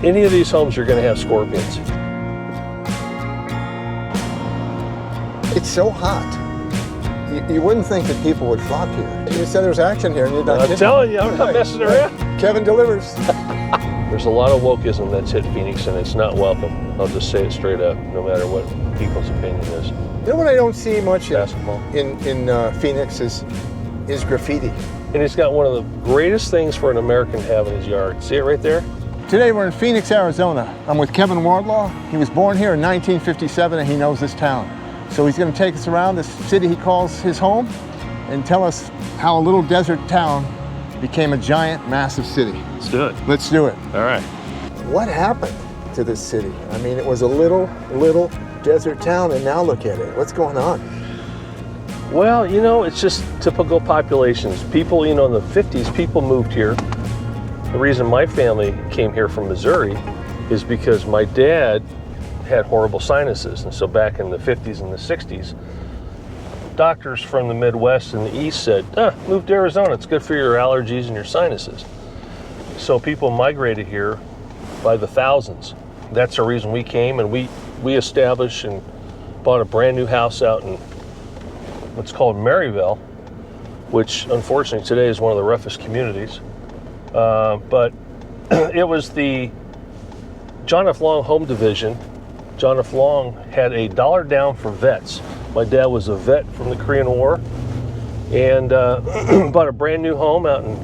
any of these homes, you're going to have scorpions. It's so hot. You wouldn't think that people would flock here. You said there was action here, and you're not I'm telling you, I'm not messing around. Kevin delivers. There's a lot of wokeism that's hit Phoenix, and it's not welcome. I'll just say it straight up, no matter what people's opinion is. You know what I don't see much Basketball. in Phoenix is graffiti. And he's got one of the greatest things for an American to have in his yard. See it right there? Today we're in Phoenix, Arizona. I'm with Kevin Wardlaw. He was born here in 1957 and he knows this town. So he's going to take us around this city he calls his home and tell us how a little desert town became a giant, massive city. Let's do it. Let's do it. All right. What happened to this city? I mean, it was a little desert town, and now look at it. What's going on? Well, you know, it's just typical populations. People, you know, in the 50s, people moved here. The reason my family came here from Missouri is because my dad had horrible sinuses. And so back in the 50s and the 60s, doctors from the Midwest and the East said, move to Arizona. It's good for your allergies and your sinuses. So people migrated here by the thousands. That's the reason we came, and we established and bought a brand new house out in what's called Maryville, which unfortunately today is one of the roughest communities. But it was the John F. Long Home Division. John F. Long had $1 down for vets. My dad was a vet from the Korean War, and bought a brand new home out in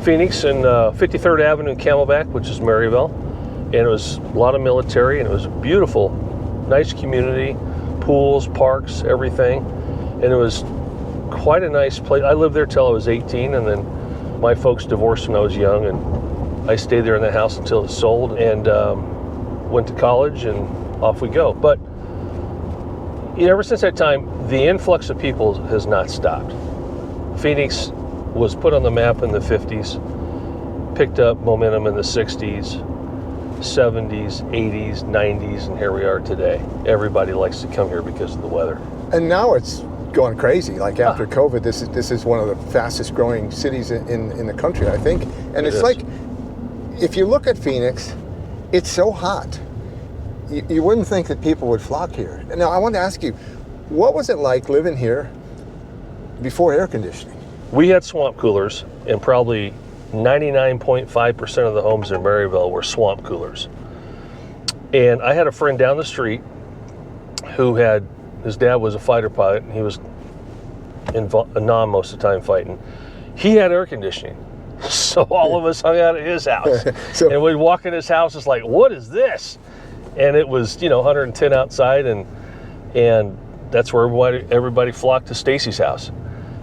Phoenix and 53rd Avenue in Camelback, which is Maryville. And it was a lot of military, and it was a beautiful, nice community, pools, parks, everything. And it was quite a nice place. I lived there till I was 18, and then my folks divorced when I was young, and I stayed there in the house until it sold, and went to college, and off we go. But ever since that time, the influx of people has not stopped. Phoenix was put on the map in the 50s, picked up momentum in the 60s, 70s, 80s, 90s, and here we are today. Everybody likes to come here because of the weather. And now it's going crazy. Like after COVID, this is one of the fastest growing cities in the country, I think. And it's like, if you look at Phoenix, it's so hot. You wouldn't think that people would flock here. Now, I want to ask you, what was it like living here before air conditioning? We had swamp coolers, and probably 99.5% of the homes in Maryville were swamp coolers. And I had a friend down the street who his dad was a fighter pilot, and he was in Vietnam most of the time fighting. He had air conditioning. So all of us hung out at his house. And we'd walk in his house, it's like, what is this? And it was, 110 outside, and that's where everybody flocked to Stacy's house.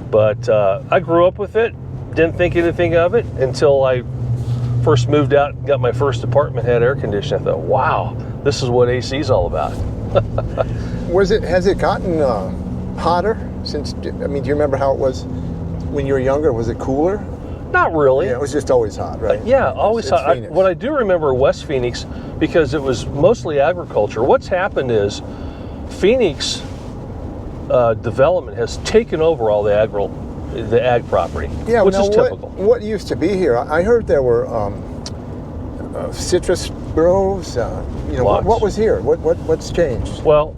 But I grew up with it, didn't think anything of it until I first moved out and got my first apartment, had air conditioning. I thought, wow, this is what AC is all about. Has it gotten hotter since, do you remember how it was when you were younger? Was it cooler? Not really. Yeah, it was just always hot, right? Yeah, always hot. What I do remember West Phoenix, because it was mostly agriculture. What's happened is Phoenix development has taken over all the ag property, which is typical. What used to be here? I heard there were citrus groves. What was here? What's changed? Well,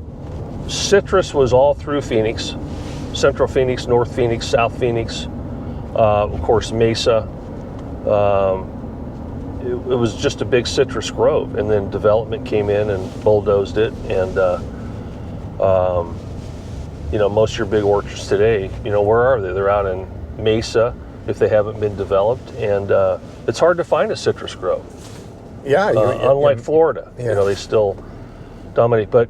citrus was all through Phoenix, Central Phoenix, North Phoenix, South Phoenix. Of course, Mesa. It was just a big citrus grove, and then development came in and bulldozed it. And most of your big orchards today, where are they? They're out in Mesa if they haven't been developed, and it's hard to find a citrus grove. Yeah, unlike Florida, they still dominate. But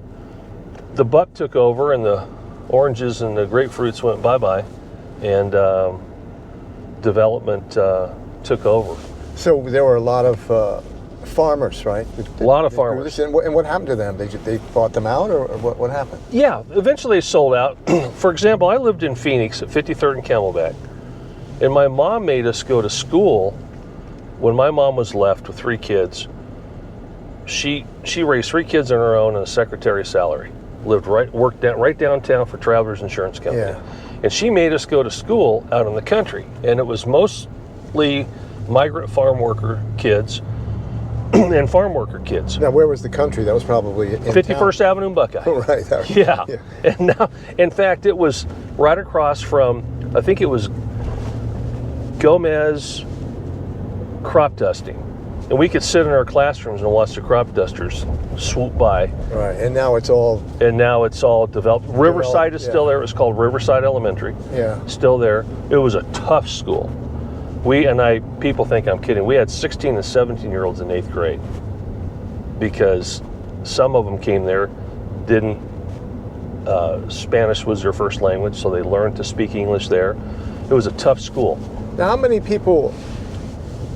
the buck took over, and the oranges and the grapefruits went bye-bye, and development took over. So there were a lot of farmers, right? A lot of farmers. And what happened to them? They bought them out, or what happened? Yeah, eventually they sold out. For example, I lived in Phoenix at 53rd and Camelback, and my mom made us go to school. When my mom was left with 3 kids, she raised 3 kids on her own on a secretary's salary. Worked right downtown for Travelers Insurance Company. Yeah. And she made us go to school out in the country. And it was mostly migrant farm worker kids and farm worker kids. Now, where was the country? That was probably in 51st town. Avenue, Buckeye. Right. Yeah. And now, in fact, it was right across from, I think it was Gomez crop dusting. And we could sit in our classrooms and watch the crop dusters swoop by. Right, and now it's all... And now it's all developed. Riverside is still there. It was called Riverside Elementary. Yeah. Still there. It was a tough school. People think I'm kidding. We had 16 and 17-year-olds in 8th grade because some of them came there, Spanish was their first language, so they learned to speak English there. It was a tough school. Now, how many people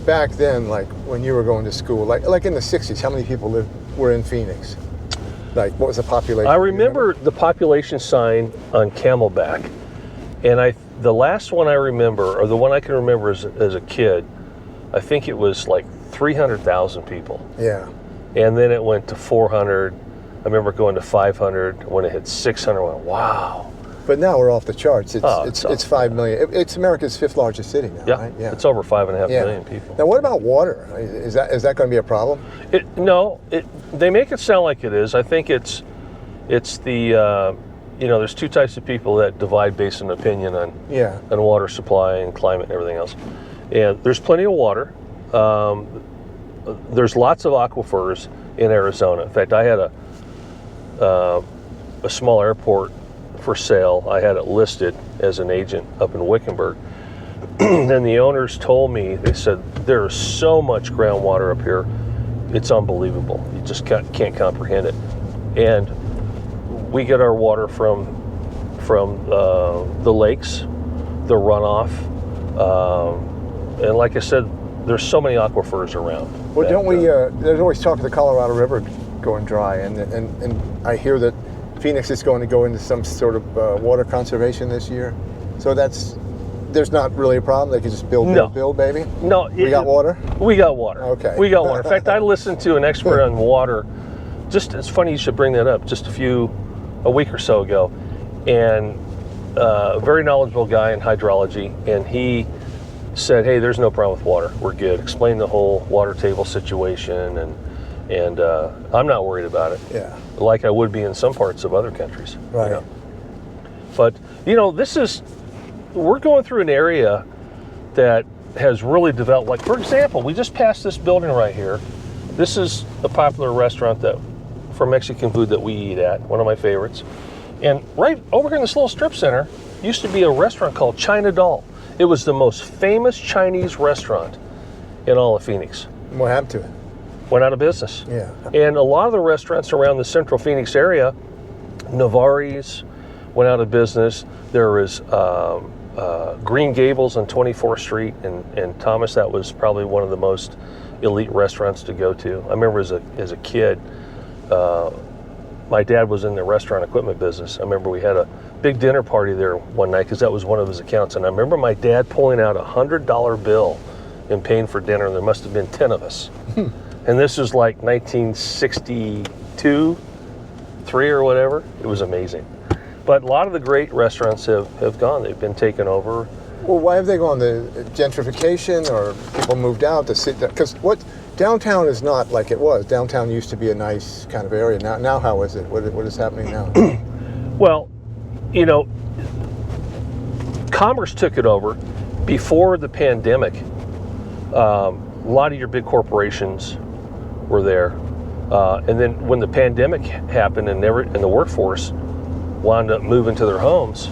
back then, like when you were going to school, like in the 60s, how many people were in Phoenix? Like, what was the population? I remember the population sign on Camelback, and the last one I remember, or the one I can remember as a kid, I think it was like 300,000 people. Yeah. And then it went to 400. I remember going to 500. When it hit 600, I went, wow. But now we're off the charts. It's 5 the million. It's America's 5th largest city now, right? Yeah, it's over 5.5 million people. Now, what about water? Is that going to be a problem? No, they make it sound like it is. I think it's the there's two types of people that divide based on opinion on water supply and climate and everything else. And there's plenty of water. There's lots of aquifers in Arizona. In fact, I had a small airport for sale. I had it listed as an agent up in Wickenburg. And the owners told me, they said, there's so much groundwater up here, it's unbelievable. You just can't comprehend it. And we get our water from the lakes, the runoff, and like I said, there's so many aquifers around. Well, don't we? There's always talk of the Colorado River going dry, and I hear that Phoenix is going to go into some sort of water conservation this year. So there's not really a problem. They can just build, baby. No, we got water. We got water. Okay. We got water. In fact, I listened to an expert on water. It's funny you should bring that up. Just a week or so ago, and a very knowledgeable guy in hydrology, and he said, "Hey, there's no problem with water. We're good." Explained the whole water table situation, and I'm not worried about it. Yeah. Like I would be in some parts of other countries. Right. You know? But we're going through an area that has really developed. Like, for example, we just passed this building right here. This is a popular restaurant for Mexican food that we eat at, one of my favorites. And right over here in this little strip center used to be a restaurant called China Doll. It was the most famous Chinese restaurant in all of Phoenix. What happened to it? Went out of business. Yeah. And a lot of the restaurants around the central Phoenix area, Navari's went out of business. There was Green Gables on 24th Street and Thomas. That was probably one of the most elite restaurants to go to. I remember as a kid, my dad was in the restaurant equipment business. I remember we had a big dinner party there one night because that was one of his accounts. And I remember my dad pulling out a $100 bill and paying for dinner. There must have been 10 of us. And this was like 1962, 3 or whatever. It was amazing. But a lot of the great restaurants have gone. They've been taken over. Well, why have they gone? The gentrification, or people moved out to sit there? Because downtown is not like it was. Downtown used to be a nice kind of area. Now how is it? What is happening now? Well, commerce took it over. Before the pandemic, a lot of your big corporations were there. And then when the pandemic happened and the workforce wound up moving to their homes,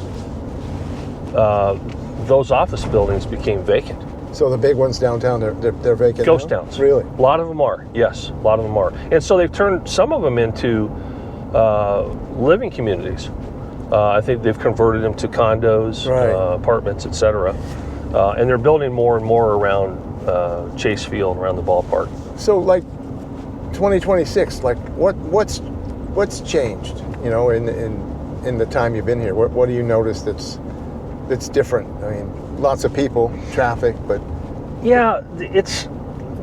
those office buildings became vacant. So the big ones downtown, they're vacant Ghost now? towns. Really? A lot of them are, yes. A lot of them are. And so they've turned some of them into living communities. I think they've converted them to condos, apartments, etc. And they're building more and more around Chase Field, around the ballpark. So, like 2026, like what's changed? In the time you've been here, what do you notice that's different? I mean, lots of people, traffic, but yeah,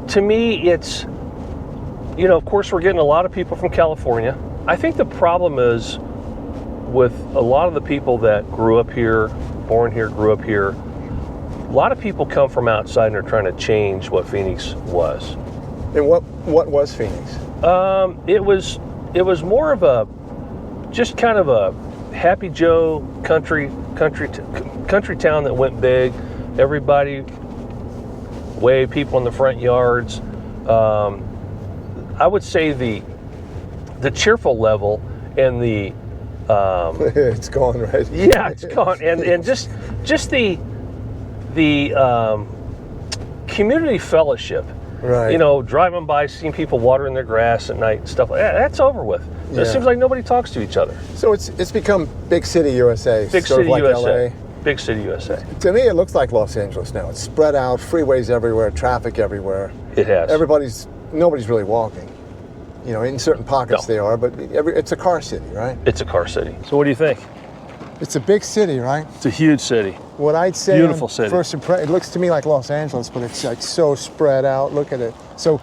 to me, of course, we're getting a lot of people from California. I think the problem is with a lot of the people that grew up here, born here, grew up here. A lot of people come from outside and are trying to change what Phoenix was. And what was Phoenix? It was more of a just kind of a Happy Joe country town that went big. Everybody waved, people in the front yards. I would say the cheerful level and the it's gone, right? yeah, it's gone, and just the community fellowship. Right. You know, driving by, seeing people watering their grass at night and stuff like that, that's over with. Yeah. It seems like nobody talks to each other. So it's become big city USA. Big sort city of like USA. LA. Big city USA. To me, it looks like Los Angeles now. It's spread out, freeways everywhere, traffic everywhere. It has. Nobody's really walking. You know, in certain pockets No. they are, but it's a car city, right? It's a car city. So what do you think? It's a big city, right? It's a huge city. What I'd say, Beautiful city. First impression, it looks to me like Los Angeles, but it's like so spread out. Look at it. So,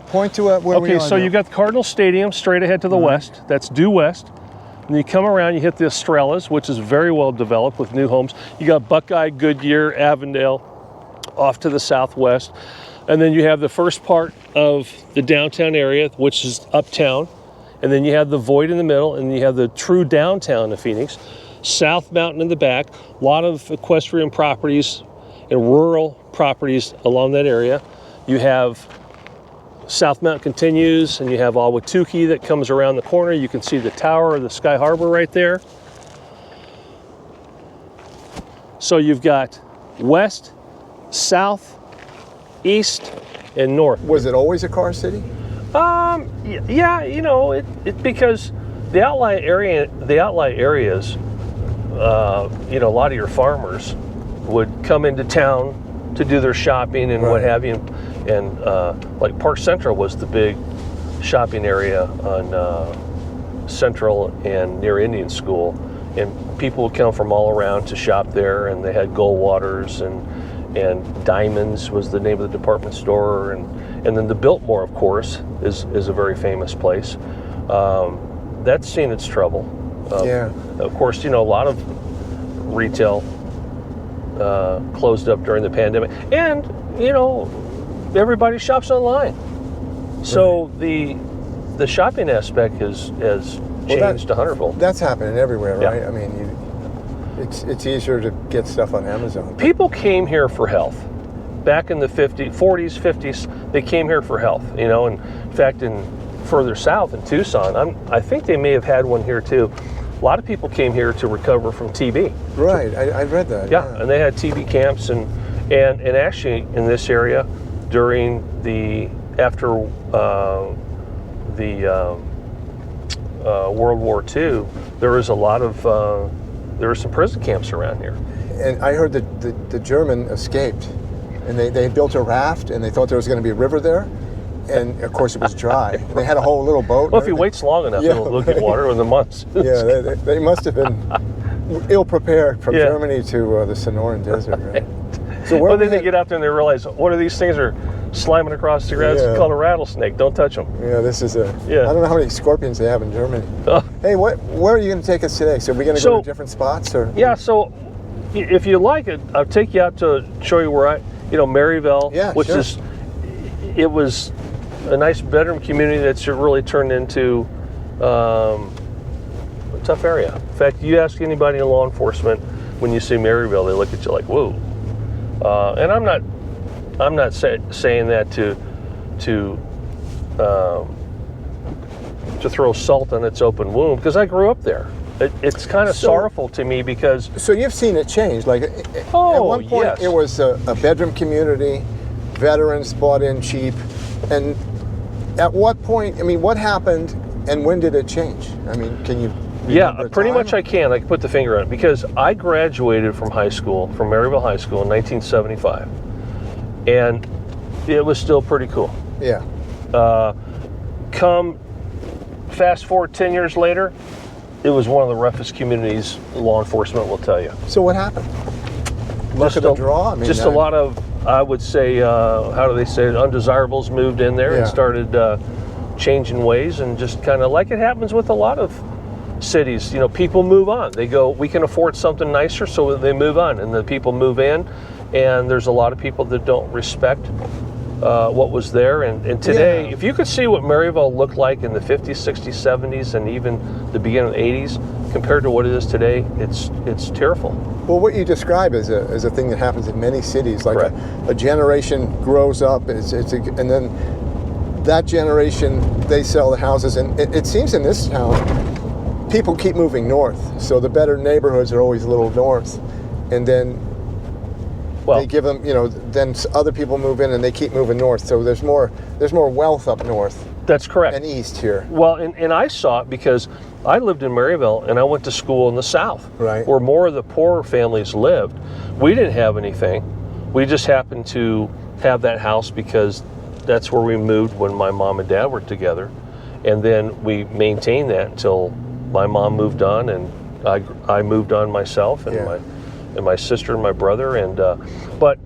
point to where we are. Okay, so now. you've got the Cardinal Stadium straight ahead to the west. That's due west. And you come around, you hit the Estrellas, which is very well developed with new homes. You got Buckeye, Goodyear, Avondale off to the southwest. And then you have the first part of the downtown area, which is uptown. And then you have the void in the middle, and you have the true downtown of Phoenix. South Mountain in the back, a lot of equestrian properties and rural properties along that area. You have South Mountain continues, and you have Ahwatukee that comes around the corner. You can see the tower of the Sky Harbor right there. So you've got west, south, east, and north. Was it always a car city? Yeah, you know, it because the outlying areas, you know, a lot of your farmers would come into town to do their shopping and what have you, and like Park Central was the big shopping area on Central and near Indian School, and people would come from all around to shop there, and they had Goldwater's and Diamonds was the name of the department store, and then the Biltmore, of course, is a very famous place. That's seen its trouble. Yeah. Of course, you know, a lot of retail closed up during the pandemic, and you know, everybody shops online. So the shopping aspect has changed a hundredfold. That's happening everywhere, Yeah. right? I mean, it's easier to get stuff on Amazon. People came here for health. Back in the 40s, 50s, they came here for health. You know, and in fact, further south in Tucson, I think they may have had one here too. A lot of people came here to recover from TB. Right, I read that. Yeah, and they had TB camps, and actually in this area during after World War II, there was a lot of there were some prison camps around here. And I heard that the German escaped, and they built a raft, and they thought there was going to be a river there, and of course it was dry. And they had a whole little boat. Well, if he waits long enough, he'll get water in the months. Yeah, they must have been ill prepared from Germany to the Sonoran Desert. Right? So well, then they get out there and they realize, what are these things are sliming across the grass? It's called a rattlesnake. Don't touch them. Yeah, this is I don't know how many scorpions they have in Germany. Hey, where are you going to take us today? So we're going to go to different spots, or? Yeah. So if you like it, I'll take you out to show you where Maryville, which is, it was a nice bedroom community that's really turned into a tough area. In fact, you ask anybody in law enforcement when you see Maryville, they look at you like, whoa. And I'm not saying that to throw salt on its open wound, because I grew up there. It's kind of sorrowful to me because. So you've seen it change. Like at one point, it was a bedroom community. Veterans bought in cheap, and at what point? I mean, what happened, and when did it change? I mean, can you? Yeah, pretty much I can put the finger on it, because I graduated from Maryville High School in 1975, and it was still pretty cool. Yeah. Fast forward 10 years later, it was one of the roughest communities, law enforcement will tell you. So what happened? Luck of the draw? I mean, a lot of, I would say, how do they say it, undesirables moved in there and started changing ways, and just kind of like it happens with a lot of cities, you know, people move on. They go, we can afford something nicer, so they move on, and the people move in, and there's a lot of people that don't respect what was there. And today, Yeah. if you could see what Maryville looked like in the 50s, 60s, 70s, and even the beginning of the 80s, compared to what it is today, it's tearful. Well, what you describe is a thing that happens in many cities. Like Right. a generation grows up, and then that generation, they sell the houses. And it seems in this town, people keep moving north. So the better neighborhoods are always a little north. And then they give them, then other people move in and they keep moving north. So there's more wealth up north. That's correct. And east here. Well, and I saw it because I lived in Maryville and I went to school in the South, Right. where more of the poorer families lived. We didn't have anything. We just happened to have that house because that's where we moved when my mom and dad were together. And then we maintained that until my mom moved on and I moved on myself and my sister and my brother. And but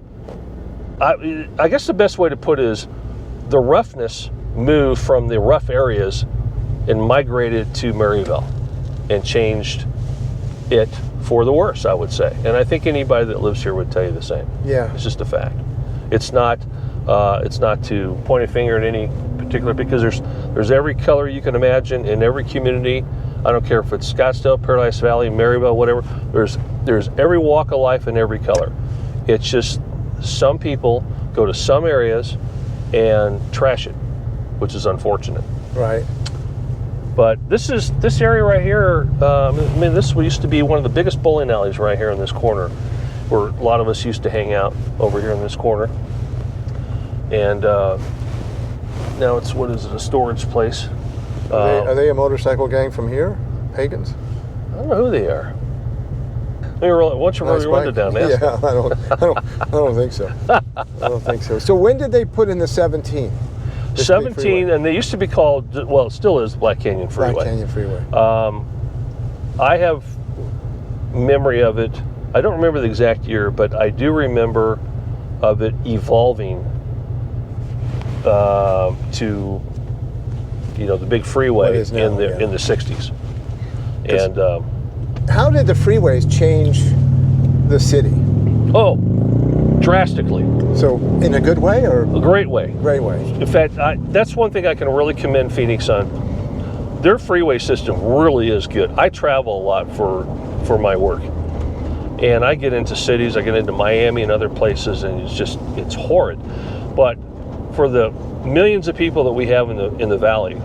I guess the best way to put it is the roughness moved from the rough areas and migrated to Maryville and changed it for the worse, I would say. And I think anybody that lives here would tell you the same. Yeah. It's just a fact. It's not to point a finger at any particular, because there's every color you can imagine in every community. I don't care if it's Scottsdale, Paradise Valley, Maryville, whatever. There's every walk of life and every color. It's just some people go to some areas and trash it, which is unfortunate. Right. But this area right here, this used to be one of the biggest bowling alleys right here in this corner, where a lot of us used to hang out over here in this corner. And now it's, what is it, a storage place. Are they a motorcycle gang from here? Pagans? I don't know who they are. Why don't you roll your window down, man? Yeah, I don't think so. I don't think so. So when did they put in the 17? 17, and they used to be called, well, it still is Black Canyon Freeway. Black Canyon Freeway. I have memory of it. I don't remember the exact year, but I do remember of it evolving to, the big freeway in the 60s. And how did the freeways change the city? Oh, drastically. So in a good way or a great way? Great way. In fact, that's one thing I can really commend Phoenix on. Their freeway system really is good. I travel a lot for my work, and I get into cities. I get into Miami and other places, and it's horrid. But for the millions of people that we have in the valley,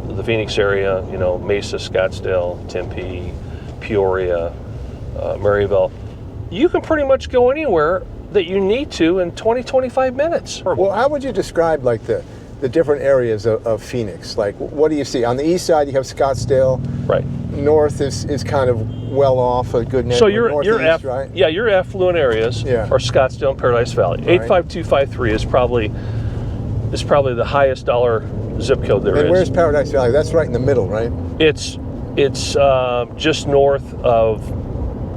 the Phoenix area, Mesa, Scottsdale, Tempe, Peoria, Maryville, you can pretty much go anywhere that you need to in 20-25 minutes. Well, how would you describe like the different areas of Phoenix? Like, what do you see? On the east side, you have Scottsdale. Right. North is kind of well off, a good neighborhood. So your right? Yeah, your affluent areas are Scottsdale and Paradise Valley. Right. 85253 is probably the highest dollar zip code there is. And where's Paradise Valley? That's right in the middle, right? It's just north of.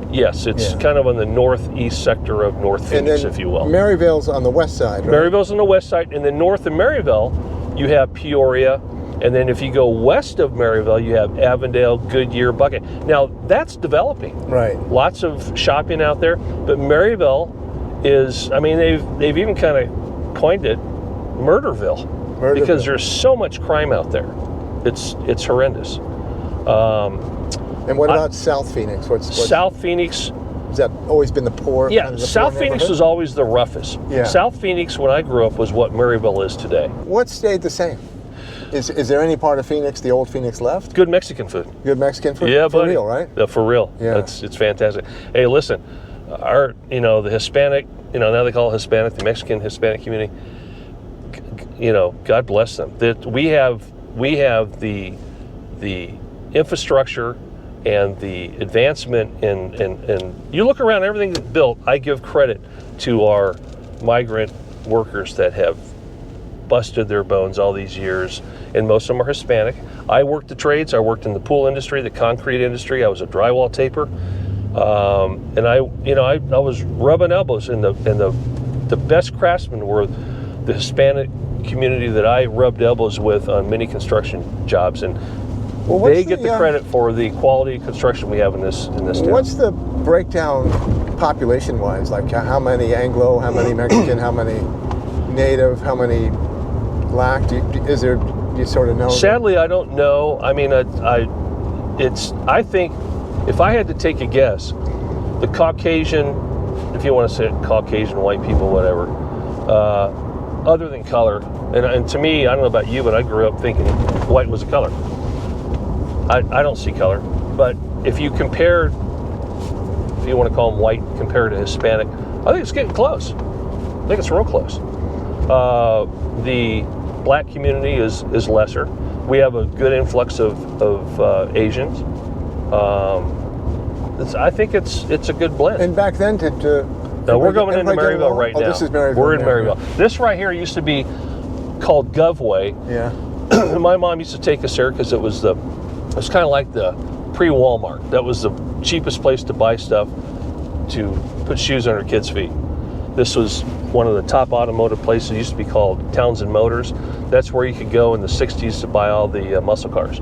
Yes, it's kind of on the northeast sector of North Phoenix, if you will. Maryville's on the west side, right? Maryville's on the west side, and then north of Maryville, you have Peoria, and then if you go west of Maryville, you have Avondale, Goodyear, Buckeye. Now, that's developing. Right. Lots of shopping out there, but Maryville is, they've even kind of coined it Murderville. Because there's so much crime out there. It's horrendous. And what about South Phoenix? What's South Phoenix? Has that always been the poor? Yeah, kind of the South poor Phoenix was always the roughest. Yeah. South Phoenix, when I grew up, was what Maryville is today. What stayed the same? Is there any part of Phoenix, the old Phoenix, left? Good Mexican food. Good Mexican food? Yeah, for buddy. real, right? Yeah, for real. Yeah. It's fantastic. Hey, listen, the Hispanic, now they call it Hispanic, the Mexican Hispanic community. God bless them. That we have the infrastructure and the advancement and you look around everything that's built. I give credit to our migrant workers that have busted their bones all these years, and most of them are Hispanic. I worked the trades. I worked in the pool industry, the concrete industry. I was a drywall taper, and I was rubbing elbows. And the best craftsmen were the Hispanic community that I rubbed elbows with on many construction jobs, and they get the credit for the quality construction we have in this town. What's the breakdown population-wise? Like how many Anglo, how many Mexican, how many native? How many black? Do you sort of know? Sadly, I don't know. I mean, I think if I had to take a guess, the Caucasian, if you want to say it, Caucasian, white people, whatever, other than color, and to me, I don't know about you, but I grew up thinking white was a color. I don't see color, but if you compare, if you want to call them white compared to Hispanic, I think it's getting close. I think it's real close. The black community is lesser. We have a good influx of Asians. I think it's a good blend. And back then, no, we're going into Maryville right now. This is Maryville. We're in Maryville. This right here used to be called Govway. Yeah. My mom used to take us there because it was kind of like the pre-Walmart. That was the cheapest place to buy stuff to put shoes on her kids' feet. This was one of the top automotive places. It used to be called Townsend Motors. That's where you could go in the 60s to buy all the muscle cars.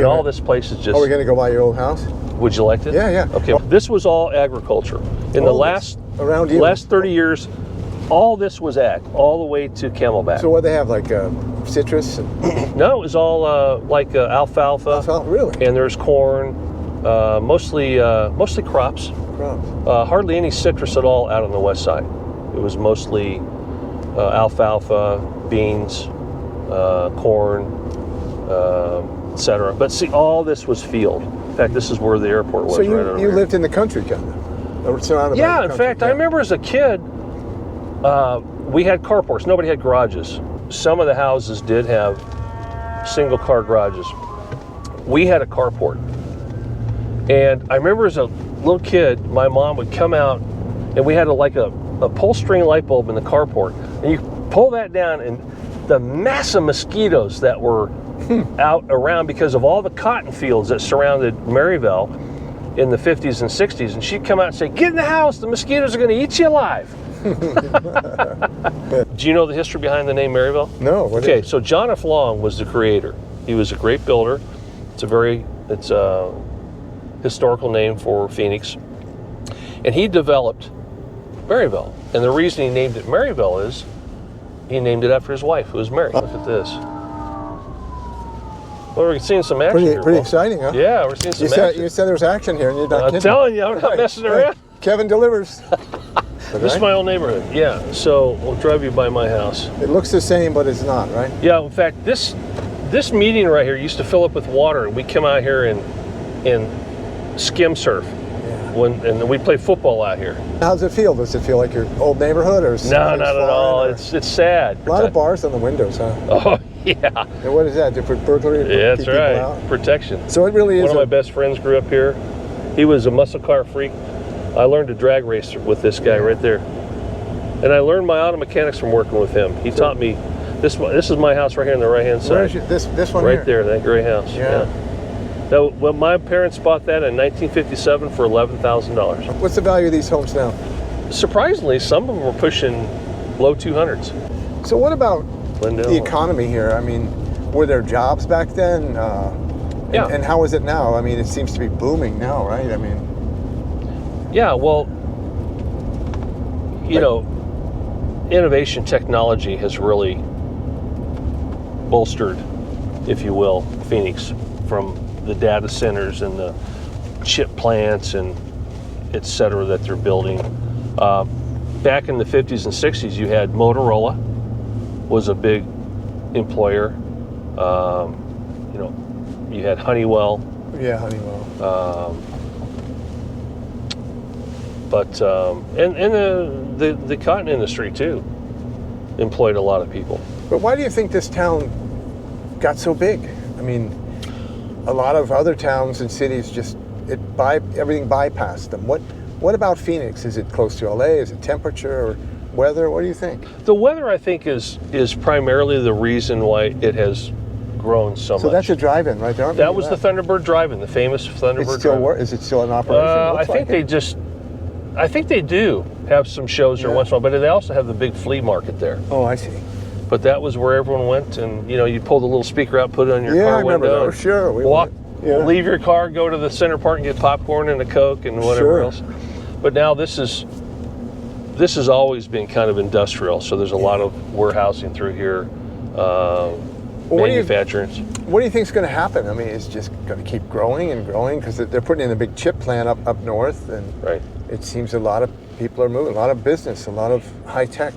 All this place is just... Are we going to go by your old house? Would you like it? Yeah, yeah. Okay. This was all agriculture. In the last 30 years, all this was ag, all the way to Camelback. So what they have, like citrus? No, it was all alfalfa. Alfalfa, really? And there's corn, mostly crops. Hardly any citrus at all out on the west side. It was mostly alfalfa, beans, corn, etc. But see, all this was field. In fact, this is where the airport was. So you right over here. lived in the country, kind of, surrounded by the country. In fact, I remember as a kid, we had carports. Nobody had garages. Some of the houses did have single-car garages. We had a carport. And I remember as a little kid, my mom would come out, and we had a pull-string light bulb in the carport. And you pull that down, and the massive mosquitoes that were out around because of all the cotton fields that surrounded Maryville in the 50s and 60s. And she'd come out and say, "Get in the house, the mosquitoes are going to eat you alive." Do you know the history behind the name Maryville? No. Okay, so John F. Long was the creator. He was a great builder. It's a historical name for Phoenix. And he developed Maryville. And the reason he named it Maryville is he named it after his wife, who was Mary. Look at this. Well, we're seeing some action here. Pretty exciting, huh? Yeah, we're seeing some action. You said there was action here, and you're not kidding. I'm telling you, I'm not messing around. Kevin delivers. This is my old neighborhood. Yeah, so we'll drive you by my house. It looks the same, but it's not, right? Yeah, in fact, this meeting right here used to fill up with water, and we come out here and skim surf. Yeah. And we play football out here. How's it feel? Does it feel like your old neighborhood, or no, not at all? It's sad. A lot of bars on the windows, huh? Oh yeah. And what is that? Different burglary? Yeah, that's right. Protection. So it really is. One of my best friends grew up here. He was a muscle car freak. I learned to drag race with this guy right there, and I learned my auto mechanics from working with him. He taught me. This is my house right here on the right hand side. This one right there, that gray house. Yeah. Well, my parents bought that in 1957 for $11,000. What's the value of these homes now? Surprisingly, some of them were pushing low 200s. So what about Glendale, the economy here? I mean, were there jobs back then? Yeah. And how is it now? I mean, it seems to be booming now, right? I mean. Yeah, well, you know, innovation technology has really bolstered, if you will, Phoenix, from the data centers and the chip plants and et cetera that they're building. Back in the 50s and 60s, you had Motorola was a big employer. You know, you had Honeywell. Yeah, Honeywell. But and the cotton industry too employed a lot of people. But why do you think this town got so big? I mean, a lot of other towns and cities everything bypassed them. What about Phoenix? Is it close to LA? Is it temperature or weather? What do you think? The weather, I think, is primarily the reason why it has grown so much. So that's a drive-in, right there. That was the Thunderbird Drive-In, the famous Thunderbird Drive-In. Is it still in operation? I think they do have some shows there once in a while, but they also have the big flea market there. Oh, I see. But that was where everyone went, and you know, you pull the little speaker out, put it on your car window. Yeah, I remember that. Sure. Leave your car, go to the center part and get popcorn and a Coke and whatever else. But now this is this has always been kind of industrial, so there's a lot of warehousing through here, manufacturing. What do you think is going to happen? I mean, it's just going to keep growing and growing because they're putting in a big chip plant up north, and Right. it seems a lot of people are moving, a lot of business, a lot of high tech.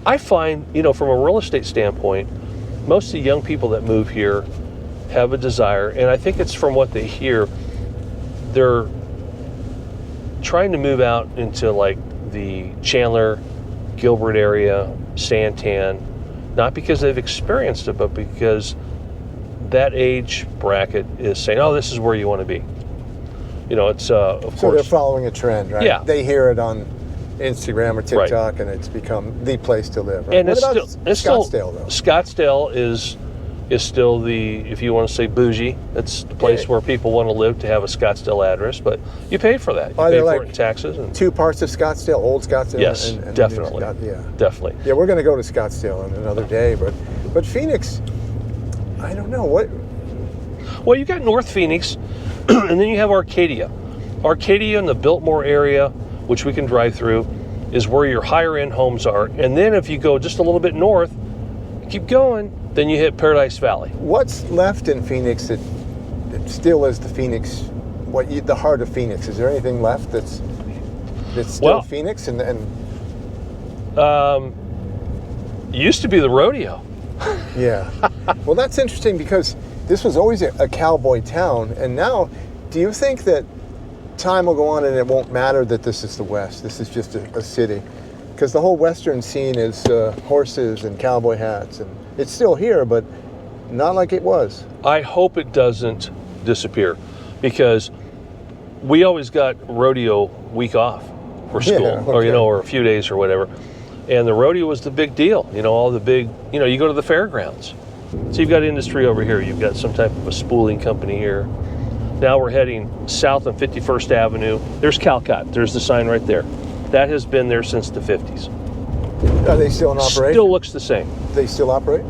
I find, from a real estate standpoint, most of the young people that move here have a desire, and I think it's from what they hear, they're trying to move out into like the Chandler, Gilbert area, Santan, not because they've experienced it, but because that age bracket is saying, oh, this is where you want to be. It's of course. So they're following a trend, right? Yeah. They hear it on Instagram or TikTok, and it's become the place to live. Right? And what it's about still Scottsdale, though? Scottsdale is still the, if you want to say bougie, it's the place where people want to live to have a Scottsdale address, but you pay for that. You Are pay there for like it in taxes. And, two parts of Scottsdale, old Scottsdale? yes, and definitely. Definitely. Yeah, we're going to go to Scottsdale on another day, but Phoenix, I don't know what. Well, you got North Phoenix, and then you have Arcadia. Arcadia in the Biltmore area, which we can drive through, is where your higher end homes are. And then if you go just a little bit north, keep going, then you hit Paradise Valley. What's left in Phoenix that still is the Phoenix? The heart of Phoenix? Is there anything left that's still Phoenix? And used to be the rodeo. Yeah. Well, that's interesting because this was always a cowboy town, and now, do you think that time will go on and it won't matter that this is the West? This is just a city, because the whole Western scene is horses and cowboy hats, and it's still here, but not like it was. I hope it doesn't disappear, because we always got rodeo week off for school, or a few days or whatever. And the rodeo was the big deal, all the big, you go to the fairgrounds. So you've got industry over here, you've got some type of a spooling company here. Now we're heading south on 51st Avenue. There's Calcott, there's the sign right there. That has been there since the 50s. Are they still in operation? Still looks the same. They still operate?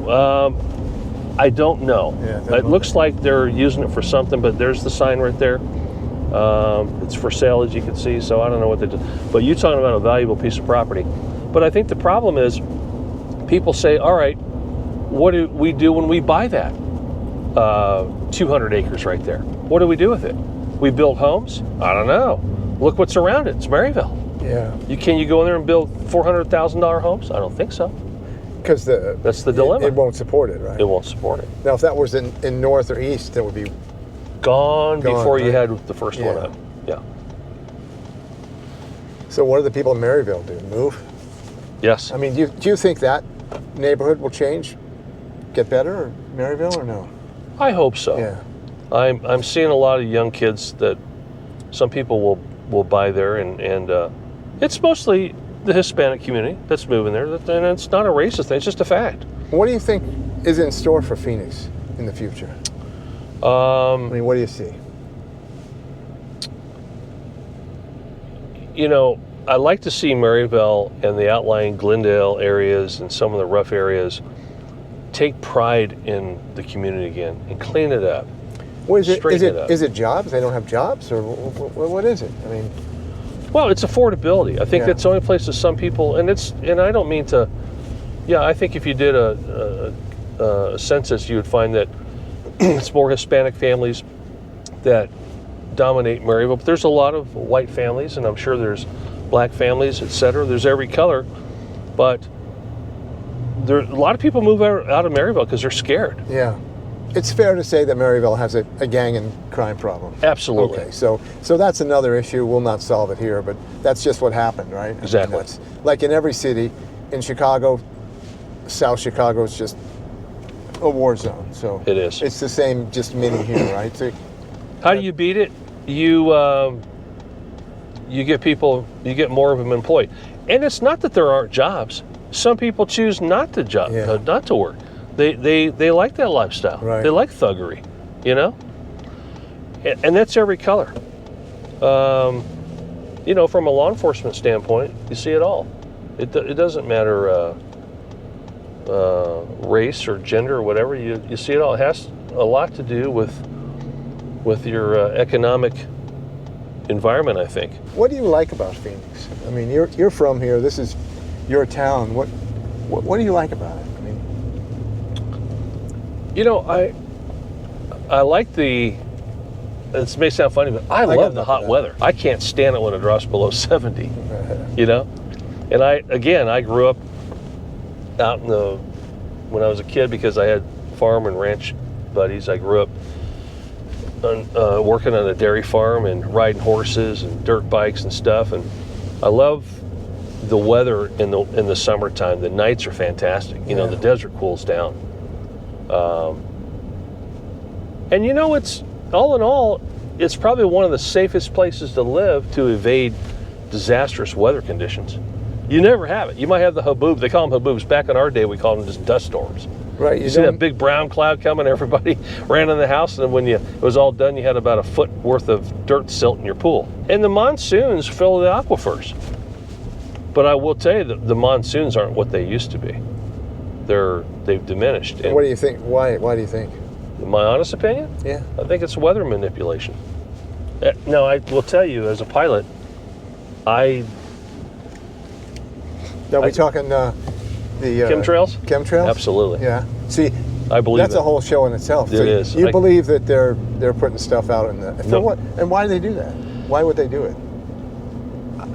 I don't know. Yeah, it looks like they're using it for something, but there's the sign right there. It's for sale, as you can see, so I don't know what they do. But you're talking about a valuable piece of property. But I think the problem is people say, all right, what do we do when we buy that 200 acres right there? What do we do with it? We build homes? I don't know. Look what's around it. It's Maryville. Yeah. Can you go in there and build $400,000 homes? I don't think so. Because that's the dilemma. It won't support it, right? It won't support it. Now, if that was in north or east, that would be gone before right? you had the first one up. Yeah. So what do the people in Maryville do? Move? Yes. I mean, do you think that neighborhood will change, get better, or Maryville, or no? I hope so. Yeah. I'm seeing a lot of young kids that some people will buy there, and it's mostly the Hispanic community that's moving there, and it's not a racist thing, it's just a fact. What do you think is in store for Phoenix in the future? I mean, what do you see? I like to see Maryville and the outlying Glendale areas and some of the rough areas take pride in the community again and clean it up. What is it? Straighten it up. Is it jobs? They don't have jobs, or what is it? I mean, well, it's affordability. I think that's the only place that some people, and I don't mean to. Yeah, I think if you did a census, you would find that it's more Hispanic families that dominate Maryville. But there's a lot of white families, and I'm sure there's black families, etc. There's every color, but a lot of people move out of Maryville because they're scared. Yeah. It's fair to say that Maryville has a gang and crime problem. Absolutely. Okay, so that's another issue. We'll not solve it here, but that's just what happened, right? Exactly. I mean, that's, like in every city, in Chicago, South Chicago is just a war zone. So it is. It's the same, just mini here, right? So, how do you beat it? You get people, you get more of them employed, and it's not that there aren't jobs. Some people choose not to not to work. They like that lifestyle. Right. They like thuggery, and that's every color. From a law enforcement standpoint, you see it all. It doesn't matter race or gender or whatever. You see it all. It has a lot to do with your economic environment, I think. What do you like about Phoenix? I mean, you're from here. This is your town. What do you like about it? I mean, You know, I like the. This may sound funny, but I love the hot weather. I can't stand it when it drops below 70. You know, and I grew up out when I was a kid because I had farm and ranch buddies. I grew up working on a dairy farm and riding horses and dirt bikes and stuff. And I love the weather in the summertime. The nights are fantastic. You know, the desert cools down. And you know, it's all in all, it's probably one of the safest places to live to evade disastrous weather conditions. You never have it. You might have the haboob. They call them haboobs. Back in our day, we called them just dust storms. right. You see that big brown cloud coming, everybody ran in the house, and when it was all done, you had about a foot worth of dirt silt in your pool. And the monsoons fill the aquifers. But I will tell you that the monsoons aren't what they used to be. They've diminished. And what do you think? Why do you think? my honest opinion, Yeah. I think it's weather manipulation. No, I will tell you, as a pilot, Now we talking the chemtrails? Chemtrails? Absolutely. Yeah. See, I believe that's a whole show in itself. It is. You believe that they're putting stuff out in the for No. what? And why do they do that? Why would they do it?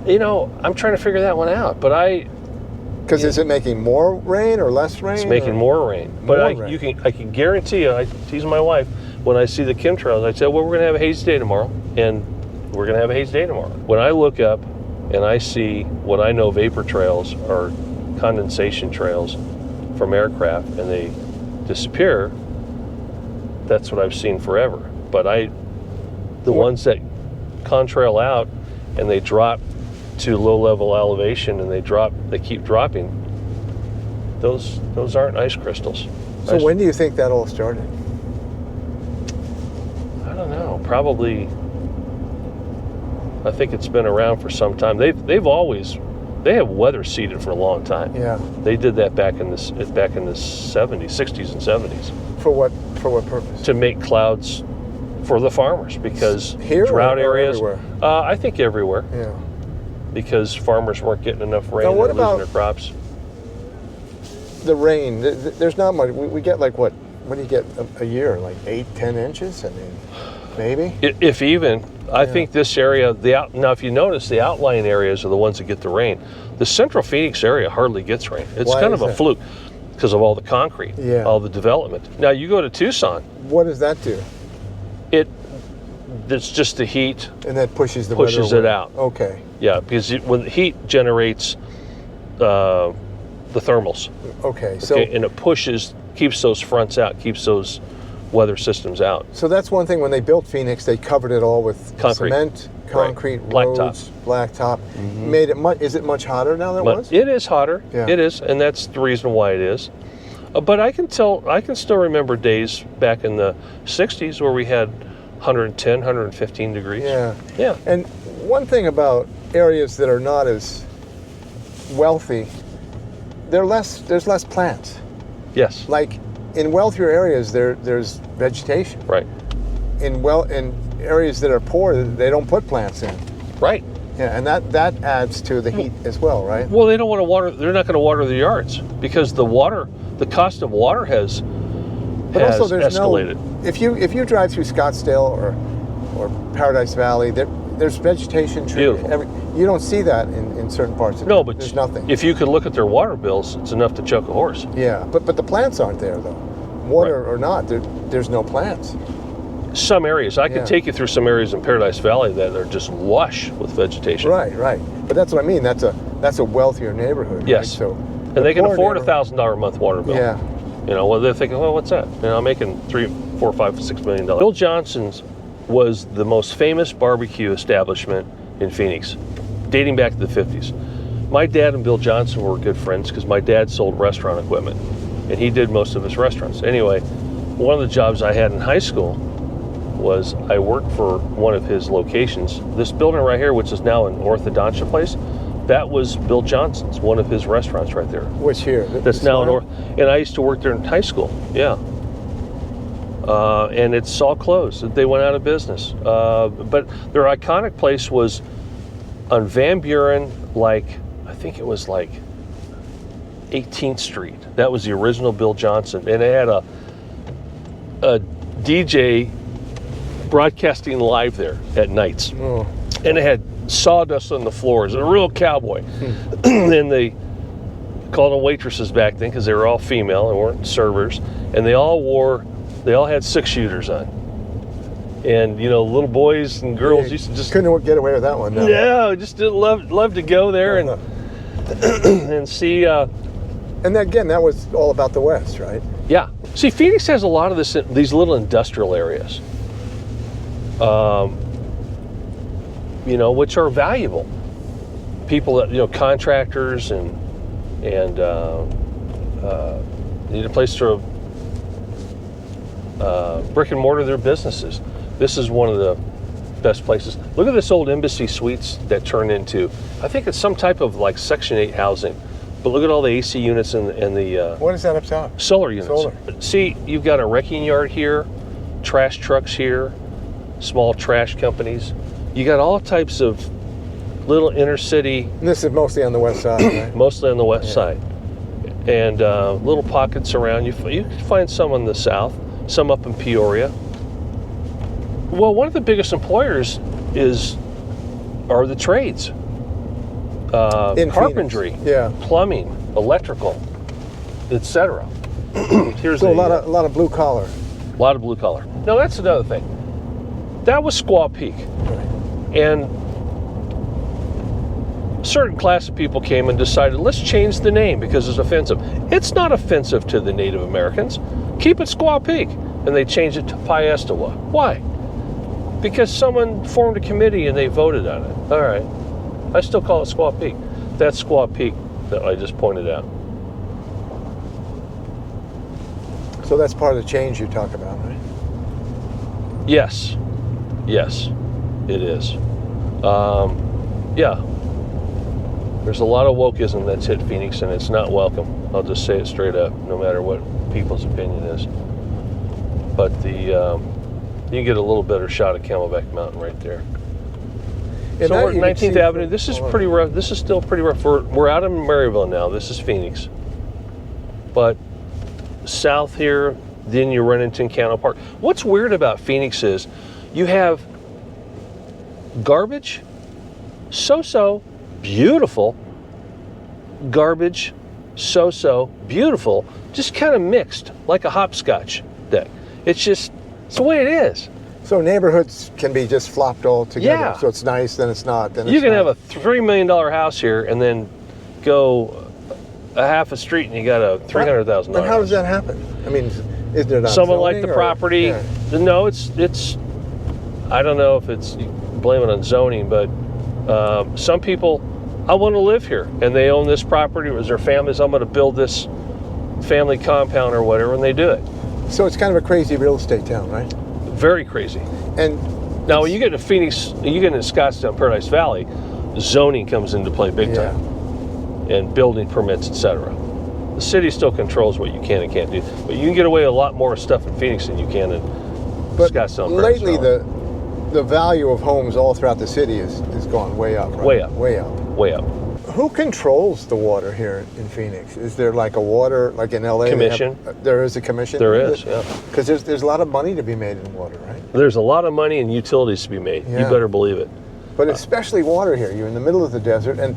You know, I'm trying to figure that one out, but Because is it making more rain or less rain? it's making more rain. But More I can guarantee you, I tease my wife, when I see the chemtrails, I say, well, we're going to have a hazy day tomorrow, and we're going to have a hazy day tomorrow. When I look up and I see what I know vapor trails are condensation trails from aircraft, and they disappear, that's what I've seen forever. But the ones that contrail out and they drop to low level elevation and they keep dropping, those aren't ice crystals. So when do you think that all started? I don't know, probably, I think it's been around for some time. They have weather seeded for a long time. Yeah. They did that back in the 70s, 60s and 70s. For what purpose? To make clouds for the farmers, because Here drought or areas. everywhere? I think everywhere, Yeah. because farmers weren't getting enough rain. Now, what and losing about- their crops? The rain. There's not much. We get like what? What do you get a year? Like 8-10 inches? I mean, maybe. If even. I think this area, now if you notice, the outlying areas are the ones that get the rain. The central Phoenix area hardly gets rain. It's Why kind is of a that? fluke because of all the concrete, all the development. Now you go to Tucson, What does that do? it's just the heat. And that pushes the Pushes weather it away. out. Okay. Yeah, because when the heat generates the thermals, Okay. and it keeps those fronts out, keeps those weather systems out. So that's one thing. When they built Phoenix, they covered it all with Concrete. cement, concrete, Blacktop. roads, blacktop. Made it much. Is it much hotter now than it was? It is hotter. Yeah. It is, and that's the reason why it is. But I can still remember days back in the 60s where we had 110, 115 degrees. Yeah. Yeah. And one thing about areas that are not as wealthy, there's less plants. Yes. Like in wealthier areas, there's vegetation. Right. In areas that are poor, they don't put plants in. Right. Yeah, and that adds to the heat as well, right? Well, they don't want to water. They're not going to water the yards because the cost of water has escalated. If you drive through Scottsdale or Paradise Valley, there's vegetation. Beautiful. You don't see that in certain parts of No, it. but there's nothing. If you could look at their water bills, it's enough to choke a horse. Yeah, but the plants aren't there though. Water or not, there's no plants. Some areas, I could take you through some areas in Paradise Valley that are just lush with vegetation. Right. But that's what I mean. That's a wealthier neighborhood. Yes. Right? So and they can afford $1,000 a month water bill. Yeah. You know, well, they're thinking, well, what's that? I'm making $3, $4, $5, $6 million. Bill Johnson's was the most famous barbecue establishment in Phoenix, dating back to the 50s. My dad and Bill Johnson were good friends because my dad sold restaurant equipment, and he did most of his restaurants. Anyway, one of the jobs I had in high school was I worked for one of his locations. This building right here, which is now an orthodontia place, that was Bill Johnson's, one of his restaurants right there. Which here? That's now an and I used to work there in high school. Yeah. and it's all closed. They went out of business. But their iconic place was on Van Buren, I think it was 18th Street. That was the original Bill Johnson, and it had a DJ broadcasting live there at nights. Oh. And it had sawdust on the floors, a real cowboy. And they called them waitresses back then because they were all female and weren't servers, and they all had 6-shooters on. And little boys and girls used to just couldn't get away with that one. No. Yeah, just love to go there and and see. And again, that was all about the West, right? Yeah. See, Phoenix has a lot of these little industrial areas, which are valuable. People that contractors and need a place to brick and mortar their businesses. This is one of the best places. Look at this old Embassy Suites that turned into, I think it's some type of Section 8 housing. But look at all the AC units and the what is that up top? Solar units. Solar. See, you've got a wrecking yard here, trash trucks here, small trash companies. You got all types of little inner city. And this is mostly on the west side, right? Mostly on the west side. And little pockets around. You can find some on the south, some up in Peoria. Well, one of the biggest employers are the trades. In carpentry, Phoenix. Plumbing, electrical, etc. Here's so a lot of blue collar. A lot of blue collar. Now that's another thing. That was Squaw Peak, and a certain class of people came and decided, let's change the name because it's offensive. It's not offensive to the Native Americans. Keep it Squaw Peak, and they changed it to Piestewa. Why? Because someone formed a committee and they voted on it. All right. I still call it Squaw Peak. That's Squaw Peak that I just pointed out. So that's part of the change you talk about, right? Yes, it is. Yeah, there's a lot of wokeism that's hit Phoenix, and it's not welcome. I'll just say it straight up, no matter what people's opinion is. But you get a little better shot of Camelback Mountain right there. And so we're at 19th Avenue. This is pretty rough. This is still pretty rough. We're out in Maryville now. This is Phoenix. But south here, then you run into Encano Park. What's weird about Phoenix is you have garbage, so-so, beautiful, garbage, so-so, beautiful, just kind of mixed like a hopscotch deck. It's the way it is. So neighborhoods can be just flopped all together. Yeah. So it's nice, then it's not. Then you it's can not. have a $3 million house here and then go a half a street and you got a $300,000. And how does that happen? I mean, is there not someone zoning like the property? Yeah. No, it's. I don't know if it's, you blame it on zoning, but some people, I want to live here, and they own this property. It was their family's. I'm going to build this family compound or whatever, and they do it. So it's kind of a crazy real estate town, right? Very crazy. And now when you get to Phoenix, you get into Scottsdale, Paradise Valley, zoning comes into play big time, and building permits, etc. The city still controls what you can and can't do, but you can get away with a lot more stuff in Phoenix than you can in Scottsdale. And Paradise lately, Valley. the value of homes all throughout the city has gone way up. Right? Way up. Way up. Way up. Who controls the water here in Phoenix? Is there like a water, like in LA? Commission. There is a commission? There is, yeah. Because there's a lot of money to be made in water, right? There's a lot of money and utilities to be made. Yeah. You better believe it. But especially water here. You're in the middle of the desert, and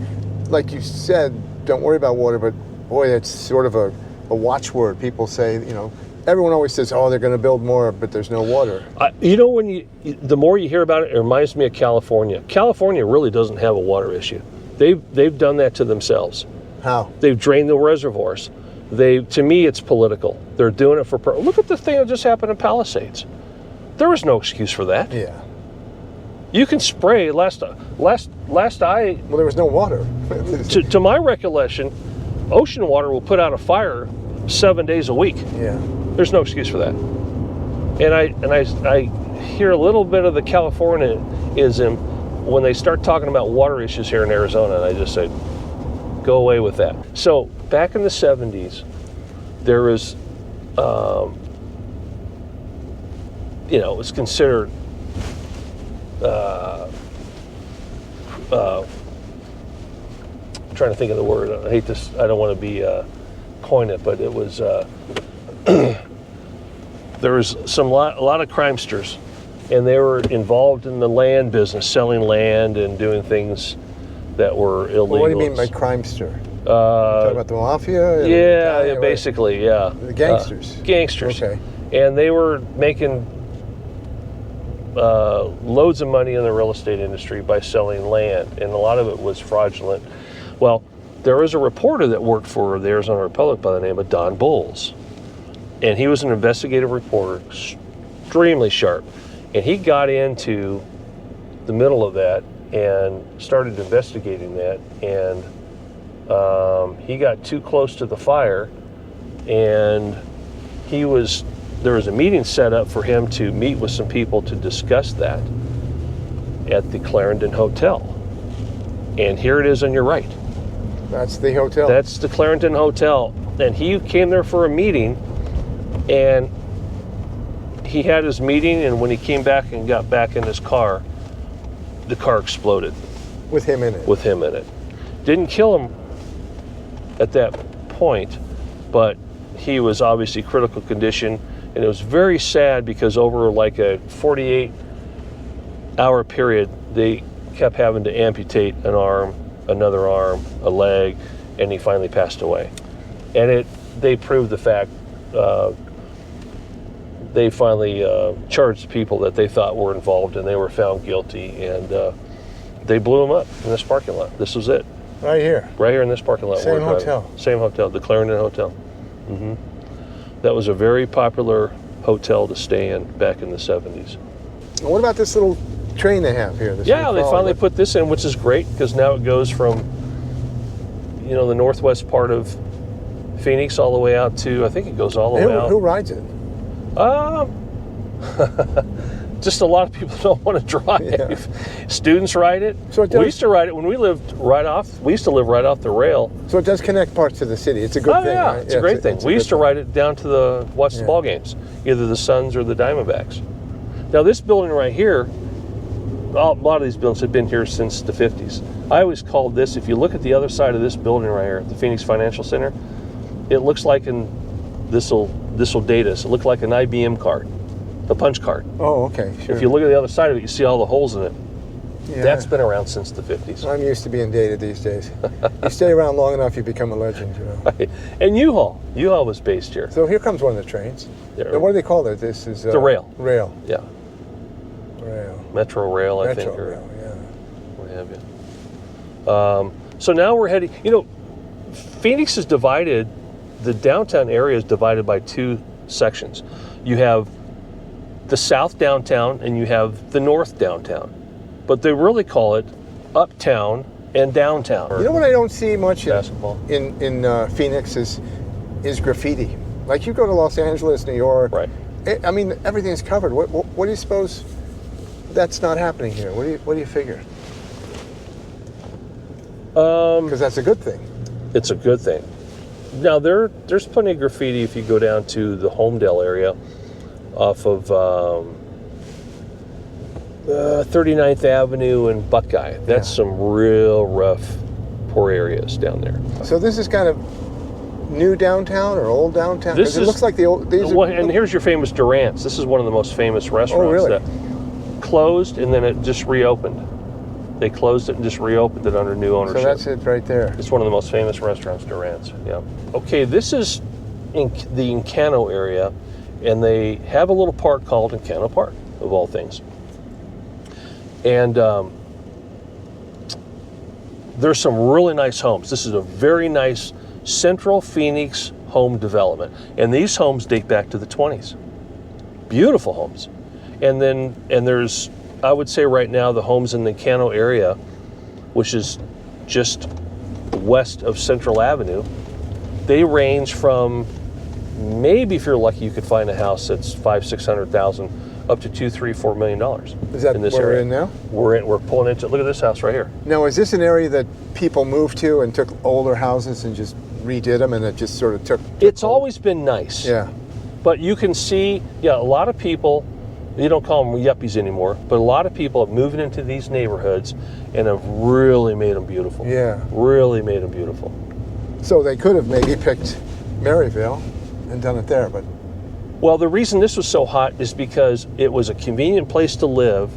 like you said, don't worry about water, but boy, it's sort of a watchword. People say, everyone always says, oh, they're going to build more, but there's no water. When the more you hear about it, it reminds me of California. California really doesn't have a water issue. They've done that to themselves. How? They've drained the reservoirs. To me, it's political. They're doing it for. Look at the thing that just happened in Palisades. There was no excuse for that. Yeah. You can spray. Last I. Well, there was no water. to my recollection, ocean water will put out a fire 7 days a week. Yeah. There's no excuse for that. And I hear a little bit of the Californiaism when they start talking about water issues here in Arizona, and I just say, go away with that. So back in the 70s, there was you know, it was considered trying to think of the word. I hate this. I don't want to be coin it, but it was there was a lot of crimesters, and they were involved in the land business, selling land and doing things that were illegal. Well, what do you mean by crimester? Talking about the mafia? Yeah, basically, yeah. The gangsters. Gangsters. Okay. And they were making loads of money in the real estate industry by selling land, and a lot of it was fraudulent. Well, there was a reporter that worked for the Arizona Republic by the name of Don Bowles, and he was an investigative reporter, extremely sharp, and he got into the middle of that and started investigating that, and he got too close to the fire, and there was a meeting set up for him to meet with some people to discuss that at the Clarendon Hotel. And here it is on your right. That's the hotel. That's the Clarendon Hotel. And he came there for a meeting, and he had his meeting, and when he came back and got back in his car, the car exploded. With him in it. With him in it. Didn't kill him at that point, but he was obviously critical condition, and it was very sad because over like a 48-hour period, they kept having to amputate an arm, another arm, a leg, and he finally passed away. And they proved the fact. They finally charged people that they thought were involved, and they were found guilty, and they blew him up in this parking lot. This was it. Right here. Right here in this parking lot. Same hotel. Same hotel, the Clarendon Hotel. Mm-hmm. That was a very popular hotel to stay in back in the 70s. And what about this little train they have here? Yeah, they finally put this in, which is great, because now it goes from, you know, the northwest part of Phoenix all the way out to, I think it goes all the way out. Who rides it? Just a lot of people don't want to drive. Yeah. Students ride it. So we used to ride it when we lived we used to live right off the rail. So it does connect parts to the city. It's a good thing, Yeah, right? it's a great thing. We used to ride it down to watch the ball games, either the Suns or the Diamondbacks. Now this building right here, a lot of these buildings have been here since the 50s. I always called this, if you look at the other side of this building right here, the Phoenix Financial Center, it looks like this will date us. It looked like an IBM card, a punch card. Oh, okay, sure. If you look at the other side of it, you see all the holes in it. Yeah. That's been around since the 50s. I'm used to being dated these days. You stay around long enough, you become a legend, you know. Right. And U-Haul was based here. So here comes one of the trains. What do they call it? This is the rail. Rail. Yeah. Rail. Metro Rail, I think. Metro Rail, yeah. What have you. So now we're heading. You know, Phoenix is divided. The downtown area is divided by two sections. You have the south downtown and you have the north downtown, but they really call it uptown and downtown. You know what I don't see much basketball in Phoenix is graffiti. Like you go to Los Angeles, New York. Right. I mean, everything's covered. What do you suppose that's not happening here? What do you figure? Because that's a good thing. It's a good thing. Now there's plenty of graffiti if you go down to the Homedale area off of 39th Avenue and Buckeye. That's some real rough, poor areas down there. So this is kind of new downtown or old downtown? Because it looks like the old. And here's your famous Durant's. This is one of the most famous restaurants that closed and then it just reopened. They closed it and just reopened it under new ownership. So that's it right there. It's one of the most famous restaurants, Durant's. Yeah. Okay, this is in the Encano area, and they have a little park called Encano Park, of all things. And there's some really nice homes. This is a very nice Central Phoenix home development, and these homes date back to the 20s. Beautiful homes. And there's, I would say right now, the homes in the Encano area, which is just west of Central Avenue, they range from, maybe if you're lucky, you could find a house that's $500,000-$600,000 up to $2, $3, $4 million. Is that in this where area. we're in now? We're pulling into. Look at this house right here. Now, is this an area that people moved to and took older houses and just redid them, and it just sort of took? It's always been nice. Yeah. But you can see, a lot of people You don't call them yuppies anymore, but a lot of people have moved into these neighborhoods and have really made them beautiful. Yeah. Really made them beautiful. So they could have maybe picked Maryville and done it there, but... Well, the reason this was so hot is because it was a convenient place to live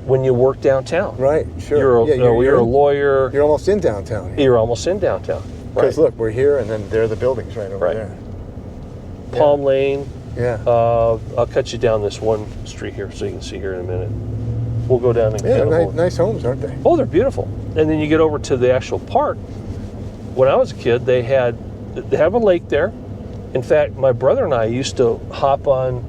when you work downtown. Right, sure. You're a lawyer. You're almost in downtown here. You're almost in downtown. Because look, we're here, and then there are the buildings right over there. Palm Lane. Yeah. I'll cut you down this one street here so you can see here in a minute. We'll go down and nice homes, aren't they? Oh, they're beautiful. And then you get over to the actual park. When I was a kid, they have a lake there. In fact, my brother and I used to hop on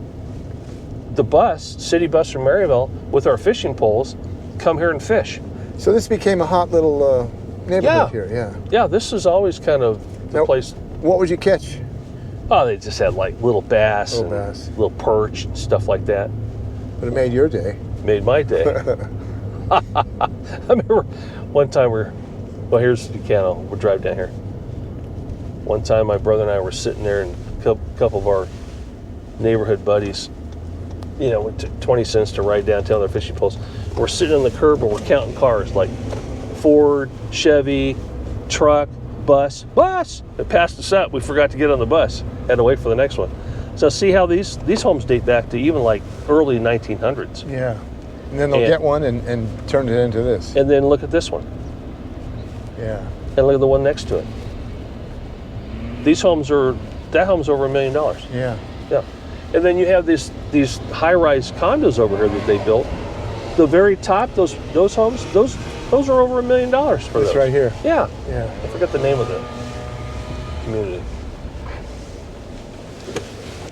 the bus, city bus from Maryville, with our fishing poles, come here and fish. So this became a hot little neighborhood here, Yeah, this is always kind of the place. What would you catch? Oh, they just had like little bass, little perch, and stuff like that. But it made your day. Made my day. I remember one time well, here's the canal. We'll drive down here. One time my brother and I were sitting there, and a couple of our neighborhood buddies, it took 20 cents to ride downtown their fishing poles. We're sitting on the curb and we're counting cars like Ford, Chevy, truck, bus. It passed us up. We forgot to get on the bus. Had to wait for the next one. So see how these homes date back to even like early 1900s. Yeah. And then they'll get one and turn it into this. And then look at this one. Yeah. And look at the one next to it. That home's over $1 million. Yeah. Yeah. And then you have these high-rise condos over here that they built. The very top, those homes, those are over $1 million for this. Right here. Yeah. Yeah. I forgot the name of the community.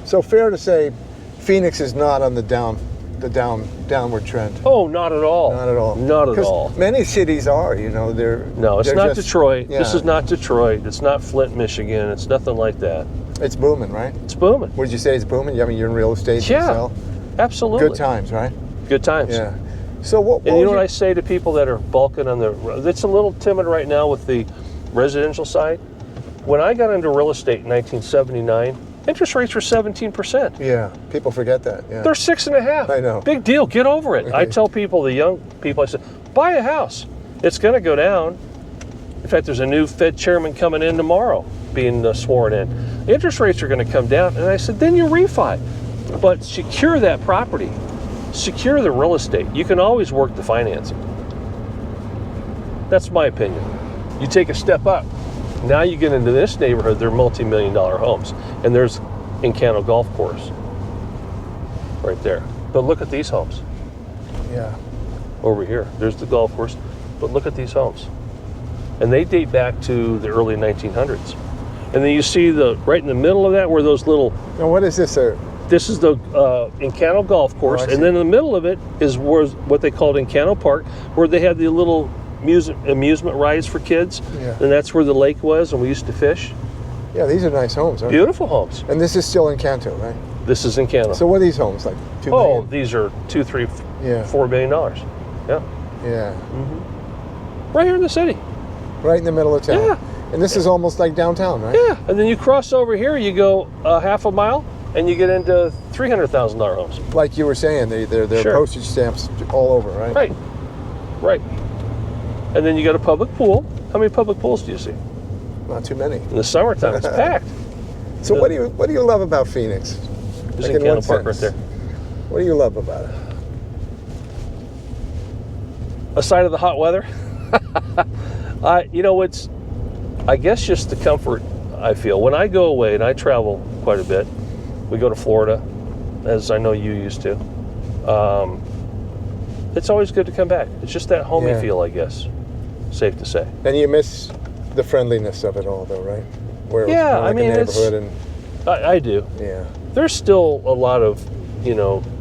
So fair to say, Phoenix is not on the downward trend. Oh, not at all. Not at all. Not at all. Many cities are, No, it's not Detroit. Yeah. This is not Detroit. It's not Flint, Michigan. It's nothing like that. It's booming, right? It's booming. Would you say it's booming? I mean, you're in real estate. Yeah, absolutely. Good times, right? Good times. Yeah. So what you know what I say to people that are bulking on it's a little timid right now with the residential side. When I got into real estate in 1979, interest rates were 17%. Yeah, people forget that. Yeah. They're 6.5%. I know. Big deal. Get over it. I tell people, the young people, I said, buy a house. It's going to go down. In fact, there's a new Fed chairman coming in tomorrow, being sworn in. Interest rates are going to come down. And I said, then you refi. But secure that property. Secure the real estate. You can always work the financing. That's my opinion. You take a step up. Now you get into this neighborhood, they're multi-million-dollar homes. And there's Encano Golf Course right there. But look at these homes. Yeah. Over here, there's the golf course. But look at these homes. And they date back to the early 1900s. And then you see right in the middle of that where those little... Now what is this? This is the Encano Golf Course. And then in the middle of it is what they called Encano Park, where they had the little amusement rides for kids. Yeah. And that's where the lake was, and we used to fish. Yeah, these are nice homes, aren't Beautiful homes. And this is still Encanto, right? This is Encano. So what are these homes, like $2 million? Oh, these are $2, $3, $4 billion. Yeah. Yeah. Mm-hmm. Right here in the city. Right in the middle of town. Yeah. And this is almost like downtown, right? Yeah. And then you cross over here, you go half a mile, and you get into $300,000 homes. Like you were saying, they're postage stamps all over, right? Right. And then you got a public pool. How many public pools do you see? Not too many. In the summertime, it's packed. So what do you love about Phoenix? There's Encano Park right there. What do you love about it? Aside of the hot weather, it's, I guess, just the comfort I feel. When I go away, and I travel quite a bit, we go to Florida, as I know you used to. It's always good to come back. It's just that homey feel, I guess. Safe to say. And you miss the friendliness of it all, though, right? Where it was I mean, a neighborhood I do. Yeah. There's still a lot of,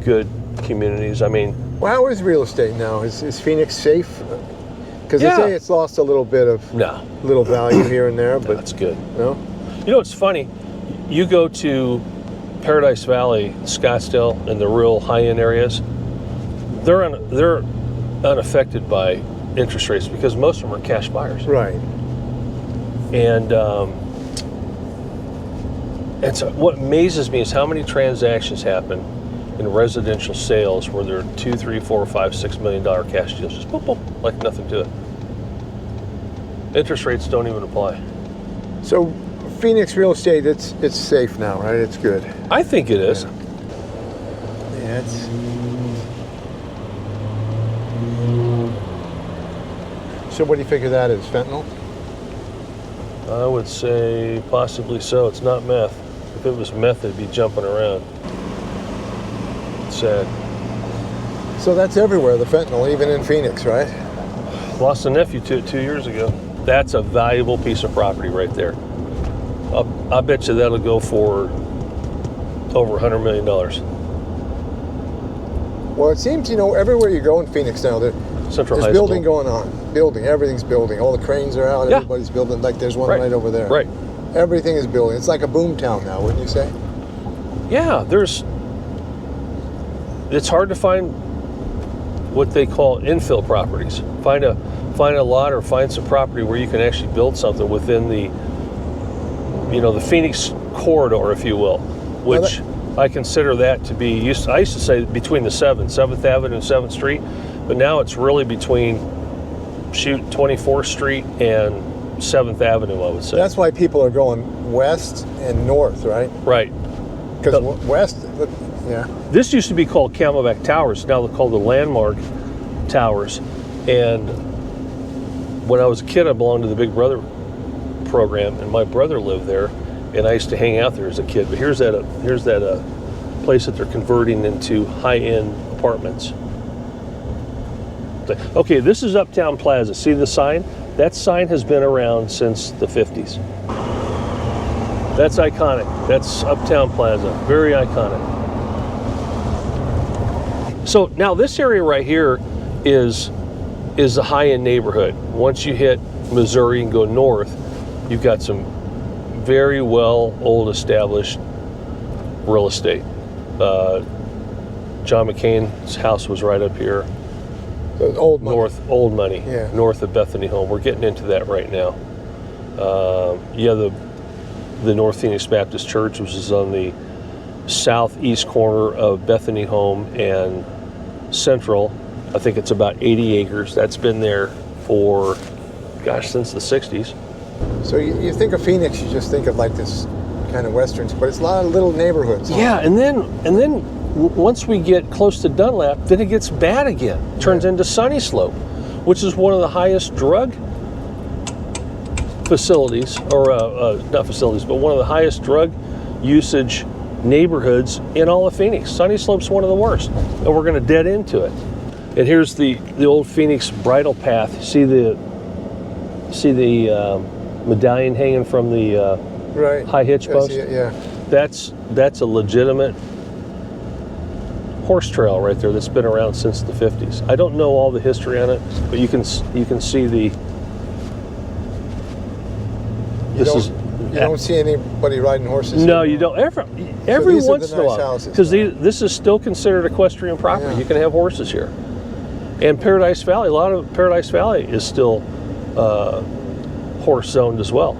good communities. I mean, well, how is real estate now? Is Phoenix safe? Because they say it's lost a little bit of little value here and there, but that's good. No. It's funny. You go to Paradise Valley, Scottsdale, and the real high-end areas. They're unaffected by interest rates because most of them are cash buyers. Right. And so what amazes me is how many transactions happen in residential sales where they're $2, $3, $4, $5, $6 million cash deals. Just boom, boom, like nothing to it. Interest rates don't even apply. So Phoenix real estate, it's safe now, right? It's good. I think it is. Yeah, it's... So what do you figure that is, fentanyl? I would say possibly so. It's not meth. If it was meth, it'd be jumping around. It's sad. So that's everywhere, the fentanyl, even in Phoenix, right? Lost a nephew to it 2 years ago. That's a valuable piece of property right there. I bet you that'll go for over $100 million. Well, it seems, everywhere you go in Phoenix now, there's building going on. Building, everything's building. All the cranes are out, everybody's building. Like there's one right over there. Right. Everything is building. It's like a boom town now, wouldn't you say? Yeah, it's hard to find what they call infill properties. Find a lot or find some property where you can actually build something within the Phoenix corridor, if you will, which I consider that to be, I used to say between the 7th Avenue and 7th Street, but now it's really between 24th Street and 7th Avenue, I would say. That's why people are going west and north, right? Right. Because west, yeah. This used to be called Camelback Towers. Now they're called the Landmark Towers. And when I was a kid, I belonged to the Big Brother program, and my brother lived there, and I used to hang out there as a kid. But here's that place that they're converting into high-end apartments. Okay, this is Uptown Plaza. See the sign? That sign has been around since the 50s. That's iconic. That's Uptown Plaza. Very iconic. So now this area right here is the high-end neighborhood. Once you hit Missouri and go north, you've got some very well old established real estate. John McCain's house was right up here. So old money. Old money. Yeah. North of Bethany Home. We're getting into that right now. The North Phoenix Baptist Church, which is on the southeast corner of Bethany Home and Central. I think it's about 80 acres. That's been there for, since the 60s. So you think of Phoenix, you just think of like this kind of westerns, but it's a lot of little neighborhoods. Huh? Yeah, and then once we get close to Dunlap, then it gets bad again. It turns into Sunny Slope, which is one of the highest drug facilities, or not facilities, but one of the highest drug usage neighborhoods in all of Phoenix. Sunny Slope's one of the worst, and we're going to dead into it. And here's the old Phoenix bridle path. See the medallion hanging from the high hitch post? Yeah. That's a legitimate horse trail right there that's been around since the 50s. I don't know all the history on it, but you can see the. You don't see anybody riding horses. No, you don't. Every once in a while, because this is still considered equestrian property. Yeah. You can have horses here, and Paradise Valley. A lot of Paradise Valley is still horse zoned as well.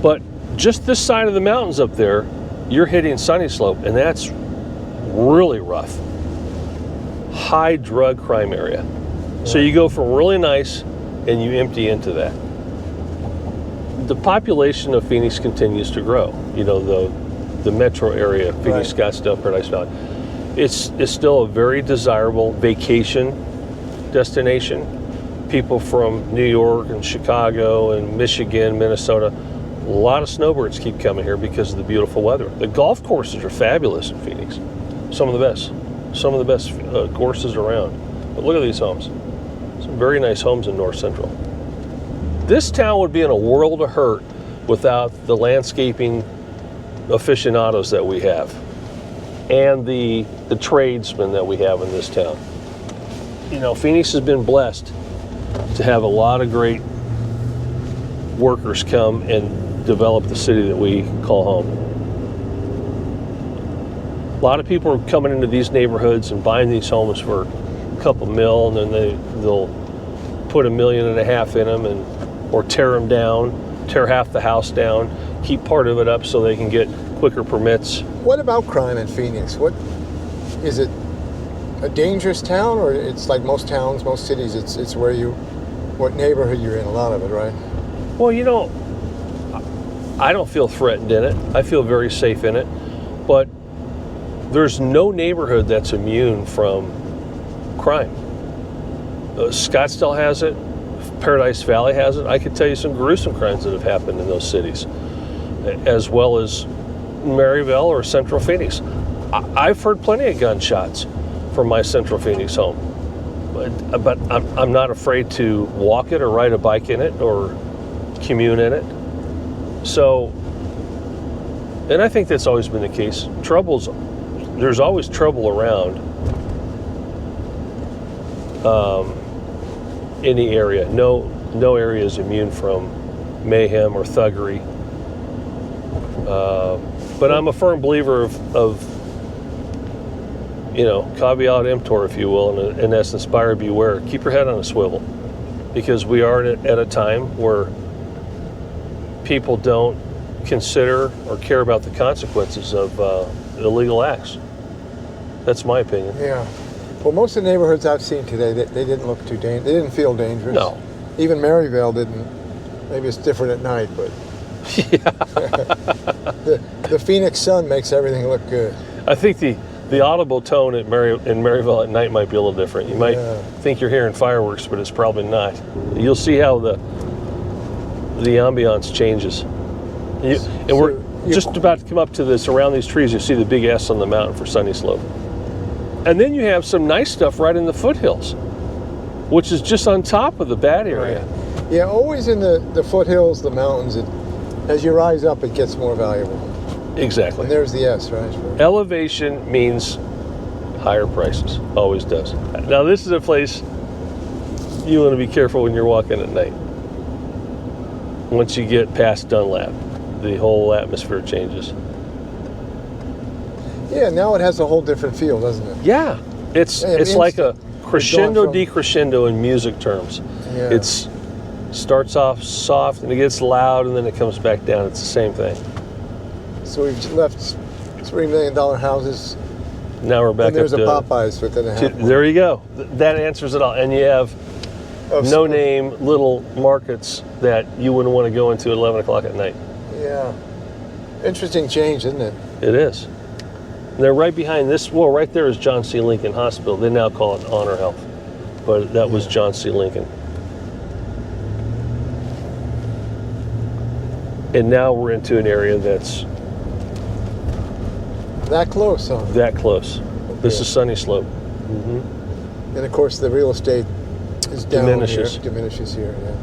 But just this side of the mountains up there, you're hitting Sunny Slope, and that's really rough. High drug crime area. Yeah. So you go from really nice, and you empty into that. The population of Phoenix continues to grow. The metro area, Phoenix, Scottsdale, Paradise Valley. It's still a very desirable vacation destination. People from New York and Chicago and Michigan, Minnesota, a lot of snowbirds keep coming here because of the beautiful weather. The golf courses are fabulous in Phoenix. Some of the best courses around. But look at these homes. Some very nice homes in North Central. This town would be in a world of hurt without the landscaping aficionados that we have and the tradesmen that we have in this town. Phoenix has been blessed to have a lot of great workers come and develop the city that we call home. A lot of people are coming into these neighborhoods and buying these homes for a couple mil, and then they'll put $1.5 million in them or tear them down tear half the house down, keep part of it up so they can get quicker permits. What about crime in Phoenix? What is it? A dangerous town, or it's like most towns, most cities? It's where what neighborhood you're in. A lot of it, right? Well, I don't feel threatened in it. I feel very safe in it. But there's no neighborhood that's immune from crime. Scottsdale has it. Paradise Valley has it. I could tell you some gruesome crimes that have happened in those cities, as well as Maryville or Central Phoenix. I've heard plenty of gunshots from my Central Phoenix home, but I'm not afraid to walk it or ride a bike in it or commune in it. So, and I think that's always been the case. There's always trouble around any area. No area is immune from mayhem or thuggery. But I'm a firm believer of caveat emptor, if you will, and in essence, buyer beware. Keep your head on a swivel, because we are at a time where people don't consider or care about the consequences of illegal acts. That's my opinion. Yeah. Well, most of the neighborhoods I've seen today, they didn't look too dangerous. They didn't feel dangerous. No. Even Maryville didn't. Maybe it's different at night, but Yeah. the Phoenix sun makes everything look good. I think the audible tone in Maryville at night might be a little different. You might think you're hearing fireworks, but it's probably not. You'll see how the ambiance changes. We're just about to come up to this. Around these trees, you see the big S on the mountain for Sunny Slope. And then you have some nice stuff right in the foothills, which is just on top of the bad area. Right. Yeah, always in the foothills, the mountains, as you rise up, it gets more valuable. Exactly. And there's the S, right? Elevation means higher prices. Always does. Now, this is a place you want to be careful when you're walking at night. Once you get past Dunlap, the whole atmosphere changes. Yeah, now it has a whole different feel, doesn't it? Yeah. It's like a crescendo, decrescendo in music terms. Yeah. It starts off soft and it gets loud and then it comes back down. It's the same thing. So we've left $3 million houses. Now we're back and there's up a to Popeyes within a half. There you go. That answers it all. And you have no-name little markets that you wouldn't want to go into at 11 o'clock at night. Yeah. Interesting change, isn't it? It is. And they're right behind this. Well, right there is John C. Lincoln Hospital. They now call it Honor Health. But that was John C. Lincoln. And now we're into an area that's that close, huh? That close. This is Sunny Slope. Mm-hmm. And of course, the real estate is down diminishes. Here. Diminishes here. Yeah.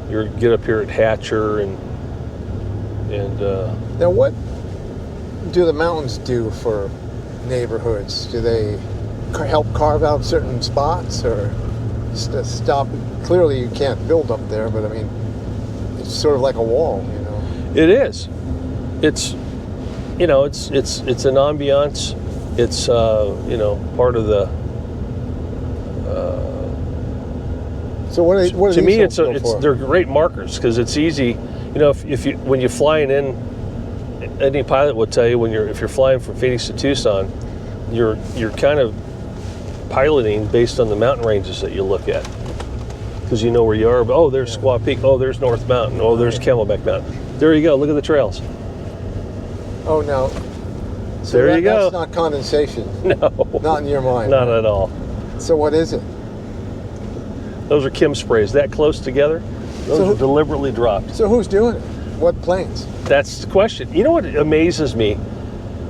You get up here at Hatcher and now what do the mountains do for neighborhoods? Do they help carve out certain spots or stop? Clearly, you can't build up there, but I mean, it's sort of like a wall, you know. It is. It's it's an ambiance. It's part of the. So what are to these me, they're great markers because it's easy. When you're flying in, any pilot will tell you if you're flying from Phoenix to Tucson, you're kind of piloting based on the mountain ranges that you look at because you know where you are. But there's Squaw Peak. Oh, there's North Mountain. Oh, there's Camelback Mountain. There you go. Look at the trails. Oh, no. So there you go. That's not condensation. No. Not in your mind. Not at all. So what is it? Those are Kim sprays. That close together, those are deliberately dropped. So who's doing it? What planes? That's the question. You know what amazes me?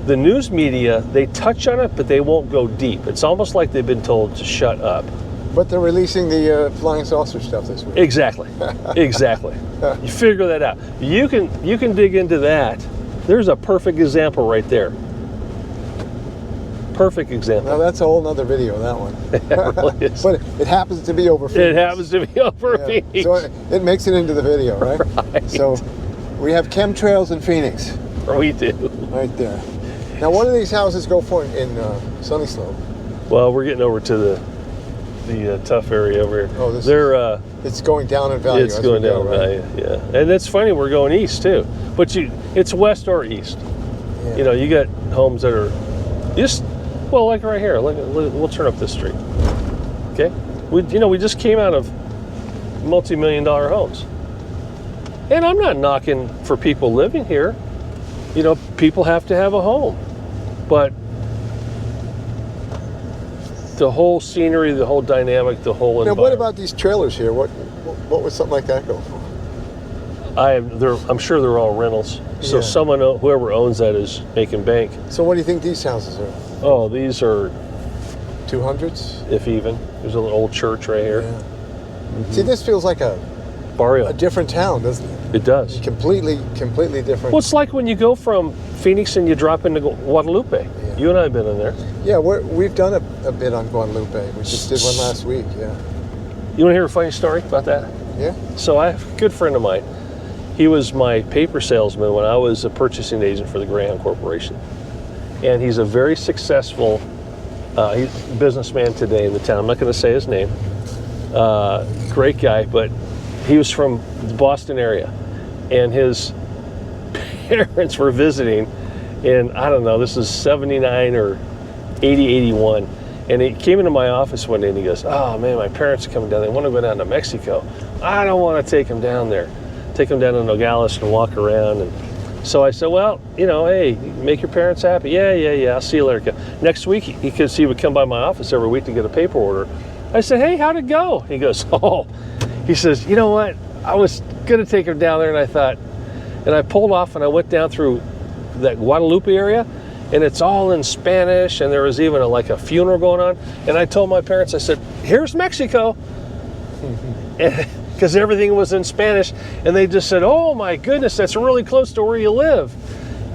The news media, they touch on it, but they won't go deep. It's almost like they've been told to shut up. But they're releasing the flying saucer stuff this week. Exactly. Exactly. You figure that out. You can dig into that. There's a perfect example right there. Perfect example. Now that's a whole nother video, that one. It really is. But it happens to be over Phoenix. It happens to be over Phoenix. So it makes it into the video, right? Right. So we have chemtrails in Phoenix. We do. Right there. Now what do these houses go for in Sunny Slope? Well, we're getting over to the tough area over here. Oh, this they're it's going down in value. it's going down in value, yeah. And it's funny, we're going east too, but it's west or east. Yeah. You know, you got homes that are just, well, like right here. We'll turn up this street. Okay, we just came out of multi-million-dollar homes, and I'm not knocking for people living here. You know, people have to have a home, but the whole scenery, the whole dynamic, the whole environment. Now, what about these trailers here? What would something like that go for? I'm sure they're all rentals. So Yeah. whoever owns that is making bank. So what do you think these houses are? Oh, these are 200s? if even. There's an old church right here. Yeah. See, this feels like a Barrio. different town, doesn't it? It does. Completely different. Well, it's like when you go from Phoenix and you drop into Guadalupe. Yeah. You and I have been in there. Yeah, we've done a bit on Guadalupe. We just did one last week, yeah. You want to hear a funny story about that? Yeah? So I have a good friend of mine. He was my paper salesman when I was a purchasing agent for the Graham Corporation. And he's a very successful businessman today in the town. I'm not going to say his name. Great guy, but he was from the Boston area. And his parents were visiting in, I don't know, this is 79 or 80, 81. And he came into my office one day and he goes, oh man, my parents are coming down. They want to go down to Mexico. I don't want to take them down there. Take them down to Nogales and walk around. And so I said, well, you know, hey, make your parents happy. Yeah, I'll see you later. Next week, because he would come by my office every week to get a paper order. I said, hey, how'd it go? He goes, oh, he says, you know what? I was going to take him down there and I thought, and I pulled off and I went down through that Guadalupe area and it's all in Spanish and there was even like a funeral going on. And I told my parents, I said, here's Mexico. Because everything was in Spanish, and they just said, oh my goodness, that's really close to where you live.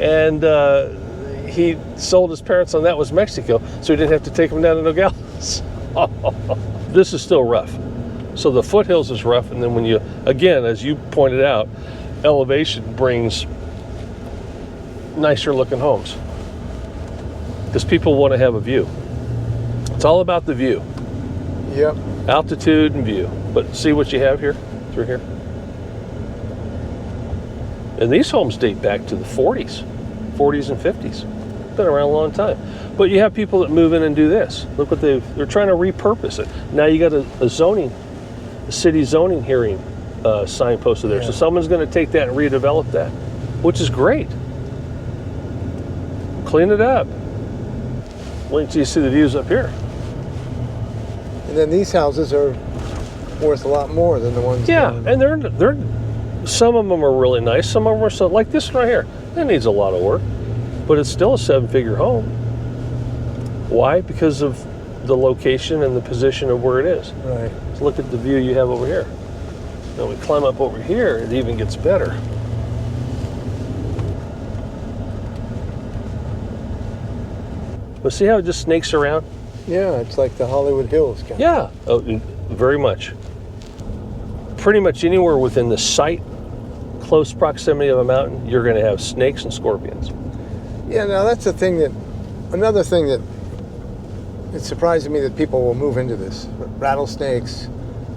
And he sold his parents on that was Mexico, so he didn't have to take them down to Nogales. This is still rough. So the foothills is rough, and then when you, again, as you pointed out, elevation brings nicer looking homes. Because people want to have a view. It's all about the view. Yep. Altitude and view. But see what you have here, through here? And these homes date back to the 40s and 50s. Been around a long time. But you have people that move in and do this. Look what they're trying to repurpose it. Now you got a city zoning hearing sign posted there. Yeah. So someone's going to take that and redevelop that, which is great. Clean it up. Wait till you see the views up here. And then these houses are worth a lot more than the ones. Yeah, down. and they're some of them are really nice. Some of them are so like this one right here. That needs a lot of work, but it's still a 7-figure home. Why? Because of the location and the position of where it is. Right. So look at the view you have over here. Now we climb up over here, it even gets better. But see how it just snakes around? Yeah, it's like the Hollywood Hills kind Yeah, oh, very much. Pretty much anywhere within the sight, close proximity of a mountain, you're going to have snakes and scorpions. Yeah, now that's another thing that it's surprising me that people will move into this. Rattlesnakes,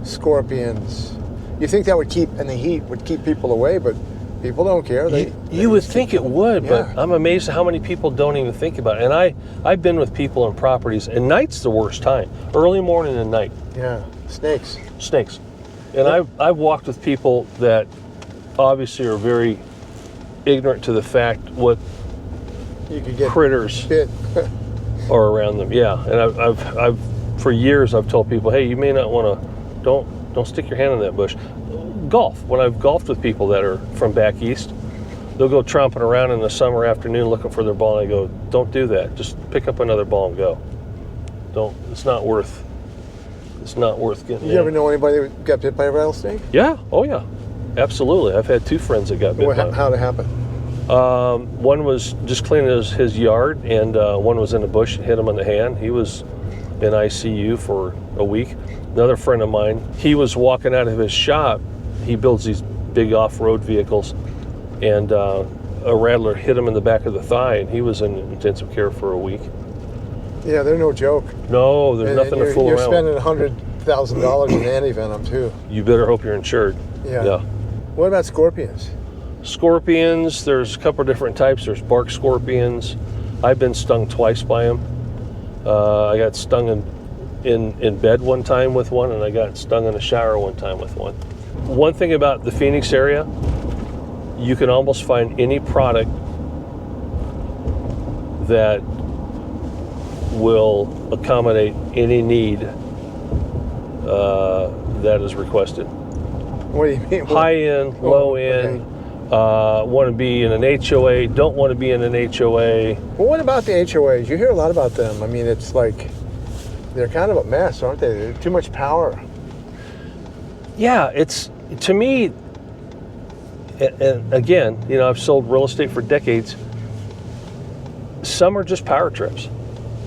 scorpions. You think that would keep, and the heat would keep people away, but people don't care. You would think it would, but Yeah. I'm amazed at how many people don't even think about it. And I've been with people on properties, and night's the worst time. Early morning and night. Yeah, snakes. Snakes. And Yep. I've walked with people that obviously are very ignorant to the fact what You could get critters bit. are around them. Yeah, and I've for years I've told people, hey, you may not want to, don't stick your hand in that bush. Golf. When I've golfed with people that are from back east, they'll go tromping around in the summer afternoon looking for their ball, and I go, don't do that. Just pick up another ball and go. Don't. It's not worth getting. You ever know anybody that got bit by a rattlesnake? Yeah. Oh yeah. Absolutely. I've had 2 friends that got bit by. How'd it happen? One was just cleaning his yard, and one was in a bush and hit him on the hand. He was in ICU for a week. Another friend of mine, he was walking out of his shop. He builds these big off-road vehicles, and a rattler hit him in the back of the thigh, and he was in intensive care for a week. Yeah, they're no joke. No, there's nothing to fool you're around with. spending $100,000 in anti-venom too. You better hope you're insured. Yeah. What about scorpions? Scorpions, there's a couple of different types. There's bark scorpions. I've been stung twice by them. I got stung in bed one time with one, and I got stung in the shower one time with one. One thing about the Phoenix area, you can almost find any product that will accommodate any need that is requested. What do you mean? High end, low end, want to be in an HOA, don't want to be in an HOA. Well, what about the HOAs? You hear a lot about them. I mean, it's like they're kind of a mess, aren't they? They're too much power. Yeah, it's, to me, and again, you know, I've sold real estate for decades. Some are just power trips.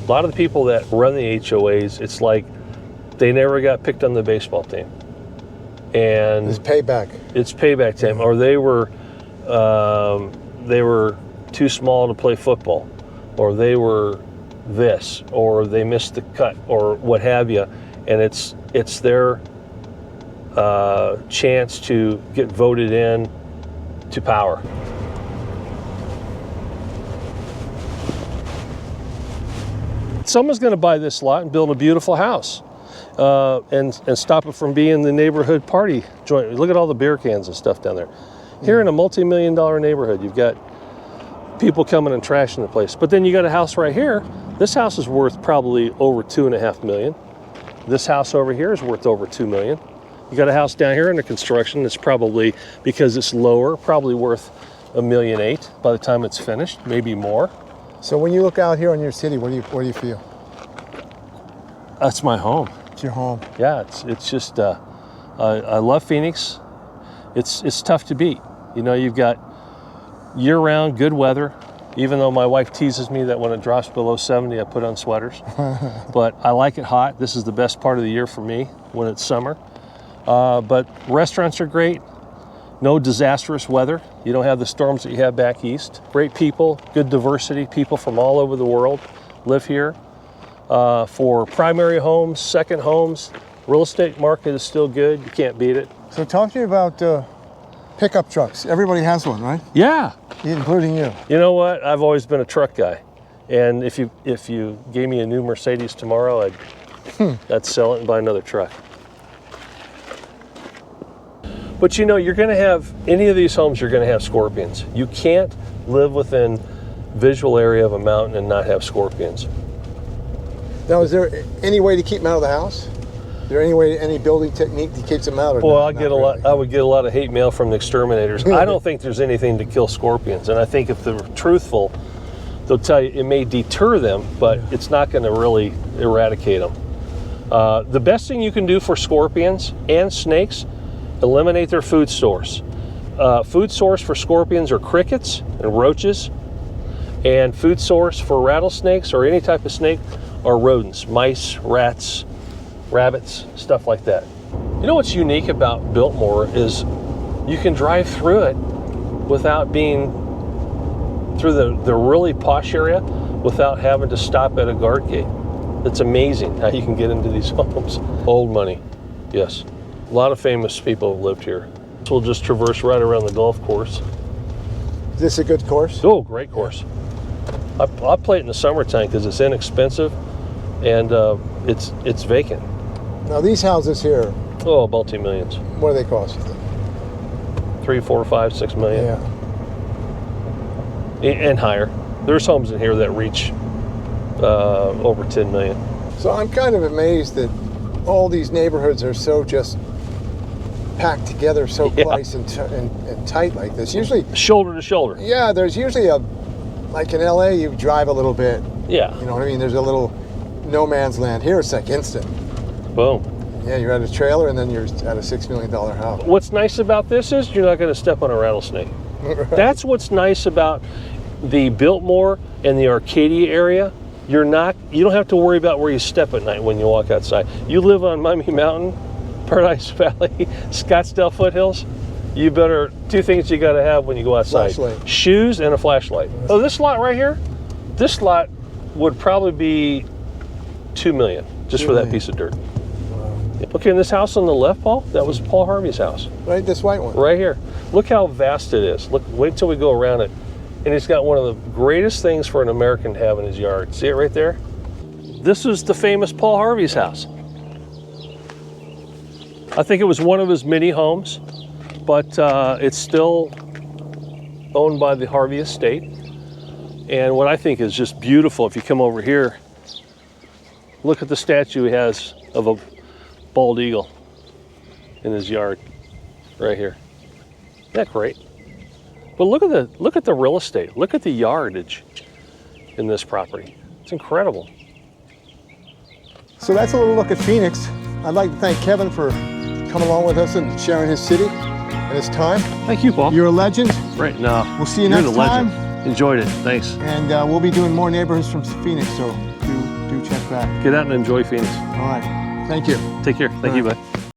A lot of the people that run the HOAs, it's like they never got picked on the baseball team. And it's payback. It's payback time. Or they were too small to play football, or they were this, or they missed the cut, or what have you. And it's their chance to get voted in to power. Someone's going to buy this lot and build a beautiful house, and stop it from being the neighborhood party joint. Look at all the beer cans and stuff down there. Here in a multi-million-dollar neighborhood, you've got people coming and trashing the place. But then you got a house right here. This house is worth probably over $2.5 million. This house over here is worth over $2 million. You got a house down here under construction that's probably, because it's lower, probably worth $1.8 million by the time it's finished, maybe more. So when you look out here on your city, what do you feel? That's my home. It's your home. Yeah, it's just I love Phoenix. It's tough to beat. You know, you've got year-round good weather. Even though my wife teases me that when it drops below 70, I put on sweaters. But I like it hot. This is the best part of the year for me when it's summer. But restaurants are great. No disastrous weather. You don't have the storms that you have back east. Great people, good diversity. People from all over the world live here. For primary homes, second homes, real estate market is still good. You can't beat it. So talk to me about pickup trucks. Everybody has one, right? Yeah. Including you. You know what? I've always been a truck guy. And if you gave me a new Mercedes tomorrow, I'd sell it and buy another truck. But you know, you're going to have, any of these homes, you're going to have scorpions. You can't live within visual area of a mountain and not have scorpions. Now, is there any way to keep them out of the house? Is there any building technique that keeps them out? Well, I would get a lot of hate mail from the exterminators. I don't think there's anything to kill scorpions. And I think if they're truthful, they'll tell you it may deter them, but it's not going to really eradicate them. The best thing you can do for scorpions and snakes, eliminate their food source. Food source for scorpions are crickets and roaches, and food source for rattlesnakes or any type of snake are rodents, mice, rats, rabbits, stuff like that. You know what's unique about Biltmore is you can drive through it without being through the really posh area without having to stop at a guard gate. It's amazing how you can get into these homes. Old money, yes. A lot of famous people have lived here. So we'll just traverse right around the golf course. Is this a good course? Oh, great course. I play it in the summertime because it's inexpensive and it's vacant. Now these houses here. Oh, multi-millions. What do they cost you? 3, 4, 5, 6 million. Yeah. And higher. There's homes in here that reach over 10 million. So I'm kind of amazed that all these neighborhoods are so just packed together, so close and tight like this. Usually shoulder to shoulder. Yeah, there's usually like in LA, you drive a little bit. Yeah. You know what I mean? There's a little no man's land. Here it's like instant. Boom. Yeah, you're at a trailer and then you're at a $6 million house. What's nice about this is you're not going to step on a rattlesnake. Right. That's what's nice about the Biltmore and the Arcadia area. You don't have to worry about where you step at night when you walk outside. You live on Miami Mountain, Paradise Valley, Scottsdale Foothills. You better, 2 things you got to have when you go outside. Flashlight. Shoes and a flashlight. Oh, this lot right here, this lot would probably be $2 million just for that piece of dirt. Yep. Okay, and this house on the left, Paul, that was Paul Harvey's house. Right, this white one. Right here. Look how vast it is. Look, wait till we go around it. And he's got one of the greatest things for an American to have in his yard. See it right there? This is the famous Paul Harvey's house. I think it was one of his many homes, but it's still owned by the Harvey estate. And what I think is just beautiful, if you come over here, look at the statue he has of a bald eagle in his yard, right here. Isn't that great? But look at the real estate. Look at the yardage in this property. It's incredible. So that's a little look at Phoenix. I'd like to thank Kevin for coming along with us and sharing his city and his time. Thank you, Paul. You're a legend. Right, no. We'll see you You're next the legend. time. Enjoyed it. Thanks. And we'll be doing more neighborhoods from Phoenix, so do check back. Get out and enjoy Phoenix. All right. Thank you. Take care. Thank you, bud.